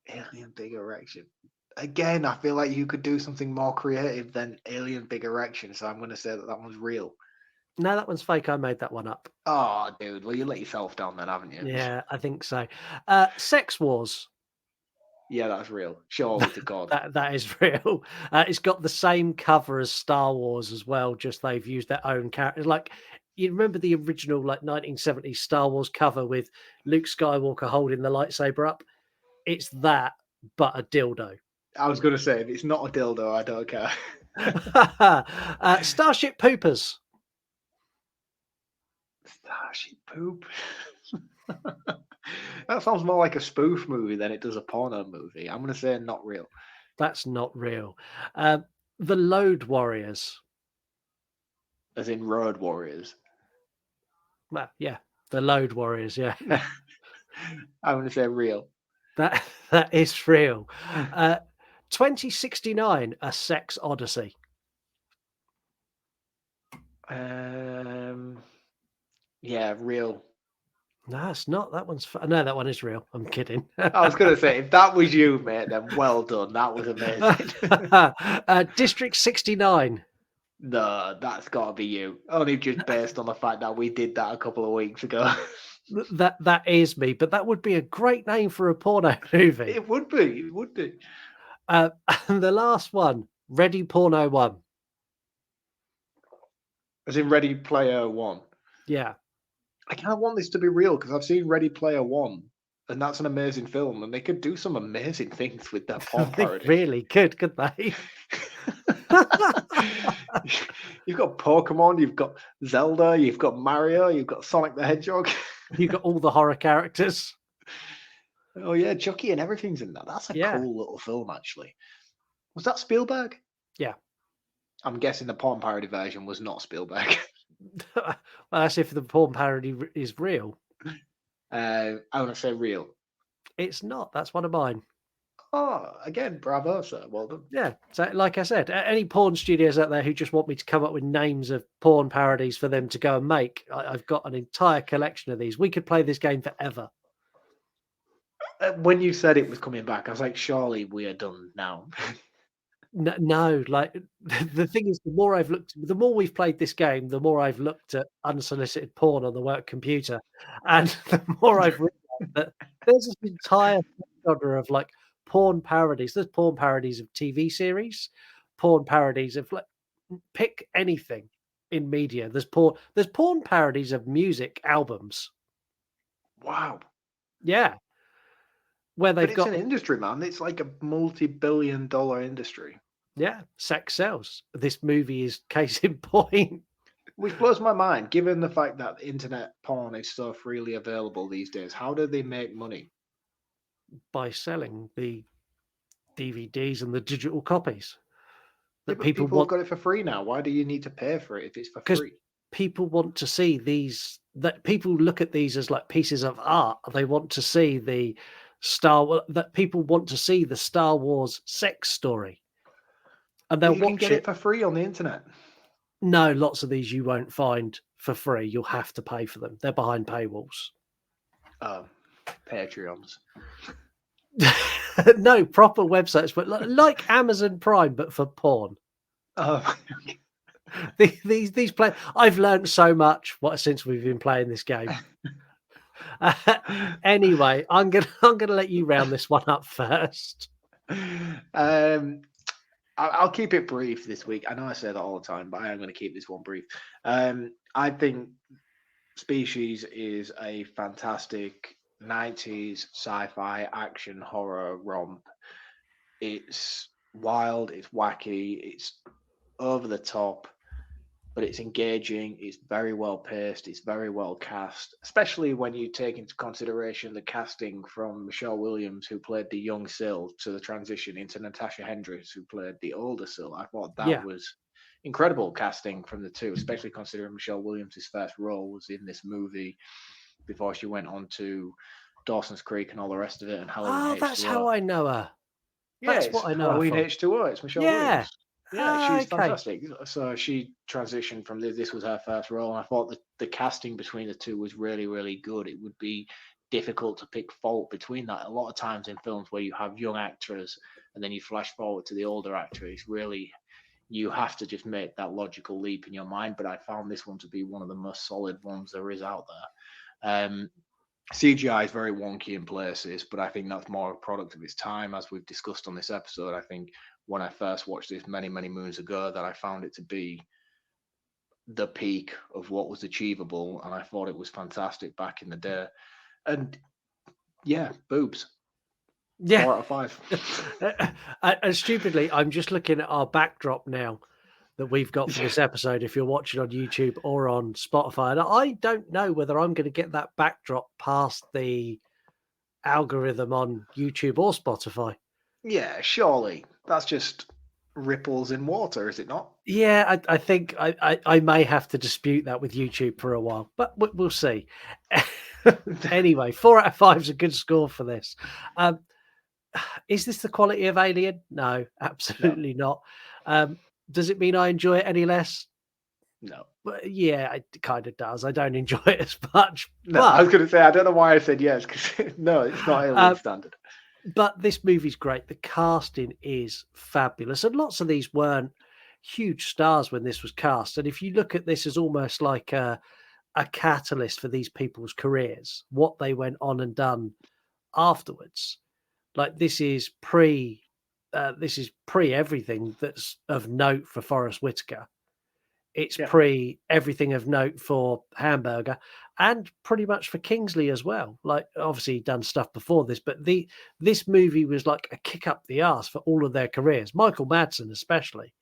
Alien Big Erection. Again, I feel like you could do something more creative than Alien Big Erection, so I'm going to say that one's real. No, that one's fake. I made that one up. Oh, dude. Well, you let yourself down then, haven't you? Yeah, I think so. Sex Wars. Yeah, that's real. Surely to God. That is real. It's got the same cover as Star Wars as well, just they've used their own characters. Like, you remember the original, like, 1970s Star Wars cover with Luke Skywalker holding the lightsaber up? It's that, but a dildo. I was going to say, if it's not a dildo, I don't care. Starship Poopers. Starship Poop. That sounds more like a spoof movie than it does a porno movie. I'm going to say not real. That's not real. The Load Warriors. As in Road Warriors. Well, yeah, the Load Warriors, yeah. I'm going to say real. That is real. 2069, A Sex Odyssey. Yeah, real. No, it's not. That one's... No, that one is real. I'm kidding. I was going to say, if that was you, mate, then well done. That was amazing. District 69. No, that's got to be you. Only just based on the fact that we did that a couple of weeks ago. That is me, but that would be a great name for a porno movie. It would be. It would be. And the last one, Ready Porno 1. As in Ready Player One. Yeah. I kind of want this to be real because I've seen Ready Player One, and that's an amazing film, and they could do some amazing things with that porn parody. Really could they? You've got Pokemon, you've got Zelda, you've got Mario, you've got Sonic the Hedgehog. You've got all the horror characters. Oh yeah, Chucky and everything's in that. That's a cool little film, actually. Was that Spielberg? Yeah. I'm guessing the porn parody version was not Spielberg. Well, that's if the porn parody is real. I want to say real. It's not. That's one of mine. Oh, again, bravo, sir. Well done. Yeah. So, like I said, any porn studios out there who just want me to come up with names of porn parodies for them to go and make, I've got an entire collection of these. We could play this game forever. When you said it was coming back, I was like, surely we are done now. No, like the thing is, the more we've played this game, the more I've looked at unsolicited porn on the work computer, and the more I've realized that there's this entire genre of like porn parodies. There's porn parodies of TV series, porn parodies of like pick anything in media. There's porn parodies of music albums. Wow. Yeah. Where they've But it's got an industry, man. It's like a multi-billion-dollar industry. Yeah, sex sells. This movie is case in point. Which blows my mind, given the fact that internet porn is so freely available these days. How do they make money? By selling the DVDs and the digital copies. Yeah, That but people people want have got it for free now. Why do you need to pay for it if it's for because free? people want to see these. That people look at these as like pieces of art. They want to see the that people want to see the Star Wars sex story, and they'll You can watch get it. it for free on the internet. No, lots of these you won't find for free. You'll have to pay for them. They're behind paywalls. Patreons. No, proper websites, but like Amazon Prime, but for porn. Oh, these play. I've learned so much since we've been playing this game. Anyway, I'm gonna let you round this one up first. I'll keep it brief this week. I know I say that all the time, but I am going to keep this one brief. I think Species is a fantastic 90s sci-fi action horror romp. It's wild, it's wacky, it's over the top, but it's engaging, it's very well paced, it's very well cast, especially when you take into consideration the casting from Michelle Williams, who played the young Syl, to the transition into Natasha Hendricks, who played the older Syl. I thought that was incredible casting from the two, especially considering Michelle Williams' first role was in this movie before she went on to Dawson's Creek and all the rest of it. And Halloween H2O. That's how I know her. That's what I know. Halloween H2O. It's Michelle Williams. Yeah, she's okay. fantastic. So she transitioned from this was her first role, and I thought the casting between the two was really, really good. It would be difficult to pick fault between that. A lot of times in films where you have young actors and then you flash forward to the older actor, it's really, you have to just make that logical leap in your mind. But I found this one to be one of the most solid ones there is out there. CGI is very wonky in places, but I think that's more a product of its time. As we've discussed on this episode, I think when I first watched this many, many moons ago, that I found it to be the peak of what was achievable, and I thought it was fantastic back in the day. And yeah, boobs. Yeah. 4 out of 5. And stupidly, I'm just looking at our backdrop now that we've got for this episode, if you're watching on YouTube or on Spotify. And I don't know whether I'm going to get that backdrop past the algorithm on YouTube or Spotify. Yeah, surely. That's just ripples in water, is it not? Yeah, I think I may have to dispute that with YouTube for a while, but we'll see. Anyway, 4 out of 5 is a good score for this. Is this the quality of Alien? No, absolutely not. Does it mean I enjoy it any less? No. Well, yeah, it kind of does. I don't enjoy it as much. No, I was going to say, I don't know why I said yes, because no, it's not Alien standard. But this movie's great. The casting is fabulous. And lots of these weren't huge stars when this was cast. And if you look at this as almost like a catalyst for these people's careers, what they went on and done afterwards. Like this is pre everything that's of note for Forrest Whitaker. It's pre everything of note for Hamburger and pretty much for Kingsley as well. Like obviously he'd done stuff before this, but this movie was like a kick up the arse for all of their careers. Michael Madsen especially.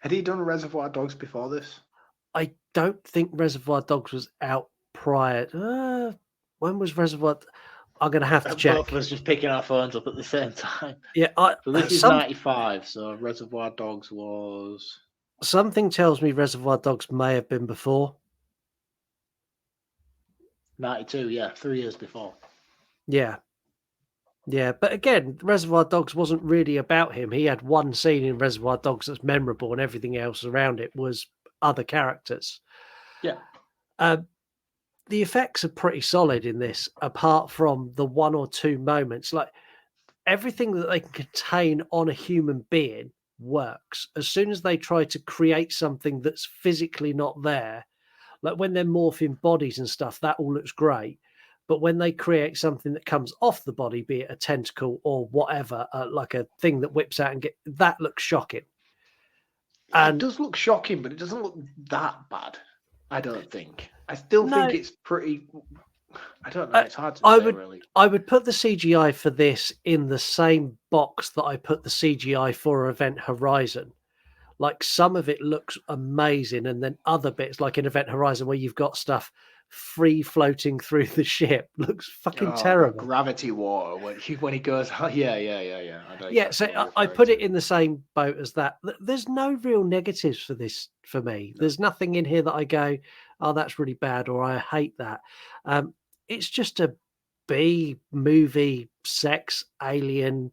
Had he done Reservoir Dogs before this? I don't think Reservoir Dogs was out prior. When was Reservoir? I'm going to have to check. Both of us just picking our phones up at the same time. Yeah, so this is 95. So Reservoir Dogs was. Something tells me Reservoir Dogs may have been before. 92, yeah, 3 years before. Yeah. Yeah, but again, Reservoir Dogs wasn't really about him. He had one scene in Reservoir Dogs that's memorable, and everything else around it was other characters. Yeah. The effects are pretty solid in this, apart from the one or two moments. Like, everything that they can contain on a human being works. As soon as they try to create something that's physically not there, like when they're morphing bodies and stuff, that all looks great. But when they create something that comes off the body, be it a tentacle or whatever, like a thing that whips out and that looks shocking. And it does look shocking, but it doesn't look that bad. I don't think. I still think it's pretty. I don't know. It's hard to say, really. I would put the CGI for this in the same box that I put the CGI for Event Horizon. Like, some of it looks amazing, and then other bits, like in Event Horizon, where you've got stuff free floating through the ship, looks fucking terrible. Gravity water when he goes, oh, yeah. So I put it in the same boat as that. There's no real negatives for this for me. No. There's nothing in here that I go, oh, that's really bad, or I hate that. It's just a B movie, sex, alien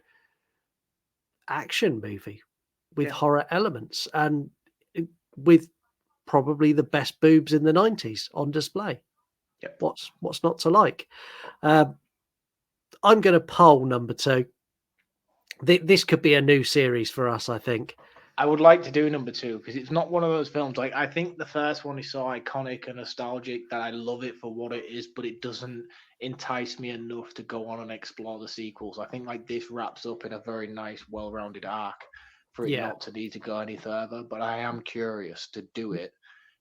action movie with horror elements, and with probably the best boobs in the 90s on display. Yep. What's not to like? I'm going to poll number 2. This could be a new series for us, I think. I would like to do number 2 because it's not one of those films. Like, I think the first one is so iconic and nostalgic that I love it for what it is, but it doesn't entice me enough to go on and explore the sequels. I think like this wraps up in a very nice, well-rounded arc for it not to need to go any further. But I am curious to do it.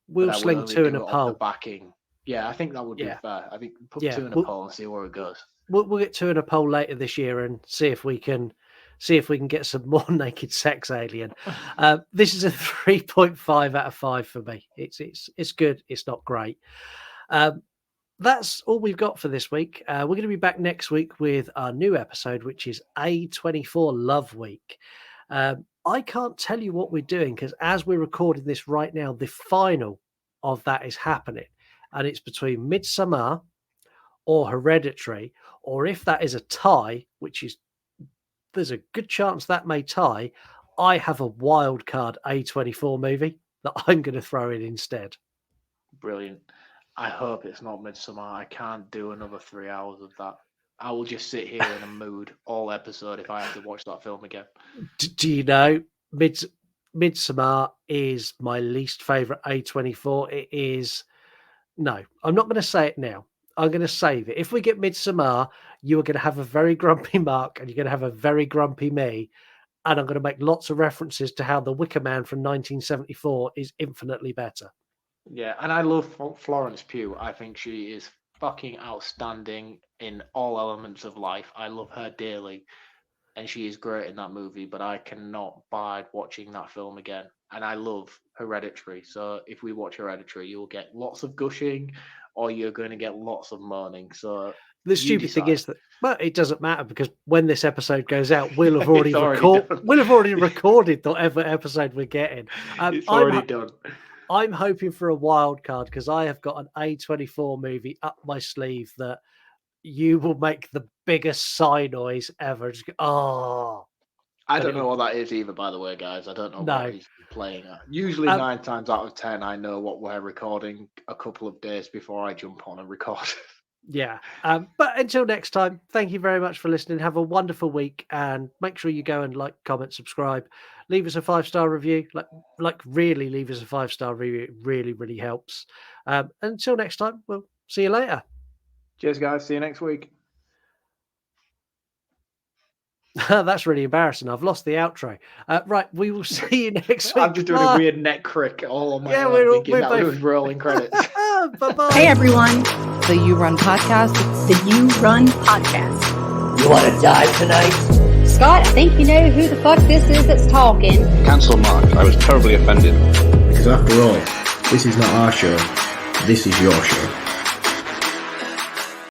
We'll sling 2 in a poll. Backing. Yeah, I think that would be fair. I think put 2 in a poll and see where it goes. We'll get 2 in a poll later this year and see if we can get some more naked sex alien. This is a 3.5 out of 5 for me. It's good. It's not great. That's all we've got for this week. We're going to be back next week with our new episode, which is A24 Love Week. I can't tell you what we're doing because as we're recording this right now, the final of that is happening. And it's between Midsommar or Hereditary, or if that is a tie, which is, there's a good chance that may tie, I have a wild card A24 movie that I'm going to throw in instead. Brilliant. I hope it's not Midsommar. I can't do another 3 hours of that. I will just sit here in a mood all episode if I have to watch that film again. Do you know, Midsommar is my least favourite A24. It is... No, I'm not going to say it now. I'm going to save it. If we get Midsommar, you are going to have a very grumpy Mark and you're going to have a very grumpy me. And I'm going to make lots of references to how The Wicker Man from 1974 is infinitely better. Yeah, and I love Florence Pugh. I think she is fucking outstanding in all elements of life. I love her dearly. And she is great in that movie, but I cannot abide watching that film again. And I love Hereditary. So if we watch Hereditary, you'll get lots of gushing or you're going to get lots of moaning. So the stupid thing is that, well, it doesn't matter because when this episode goes out, we'll have already recorded whatever episode we're getting. It's already done. I'm hoping for a wild card because I have got an A24 movie up my sleeve that you will make the biggest sigh noise ever. Just go, oh. I don't know what that is either, by the way, guys. I don't know what he's playing at. Usually 9 times out of 10, I know what we're recording a couple of days before I jump on and record. Yeah. But until next time, thank you very much for listening. Have a wonderful week and make sure you go and like, comment, subscribe. Leave us a 5-star review. Like really leave us a 5-star review. It really, really helps. Until next time, we'll see you later. Cheers, guys. See you next week. That's really embarrassing. I've lost the outro. Right, we will see you next week. I'm just doing a weird neck crick all on my own, thinking that was rolling credits. Bye-bye. Hey, everyone. The You Run Podcast. The You Run Podcast. You want to die tonight? Scott, I think you know who the fuck this is that's talking. Cancel Mark. I was terribly offended. Because after all, this is not our show. This is your show.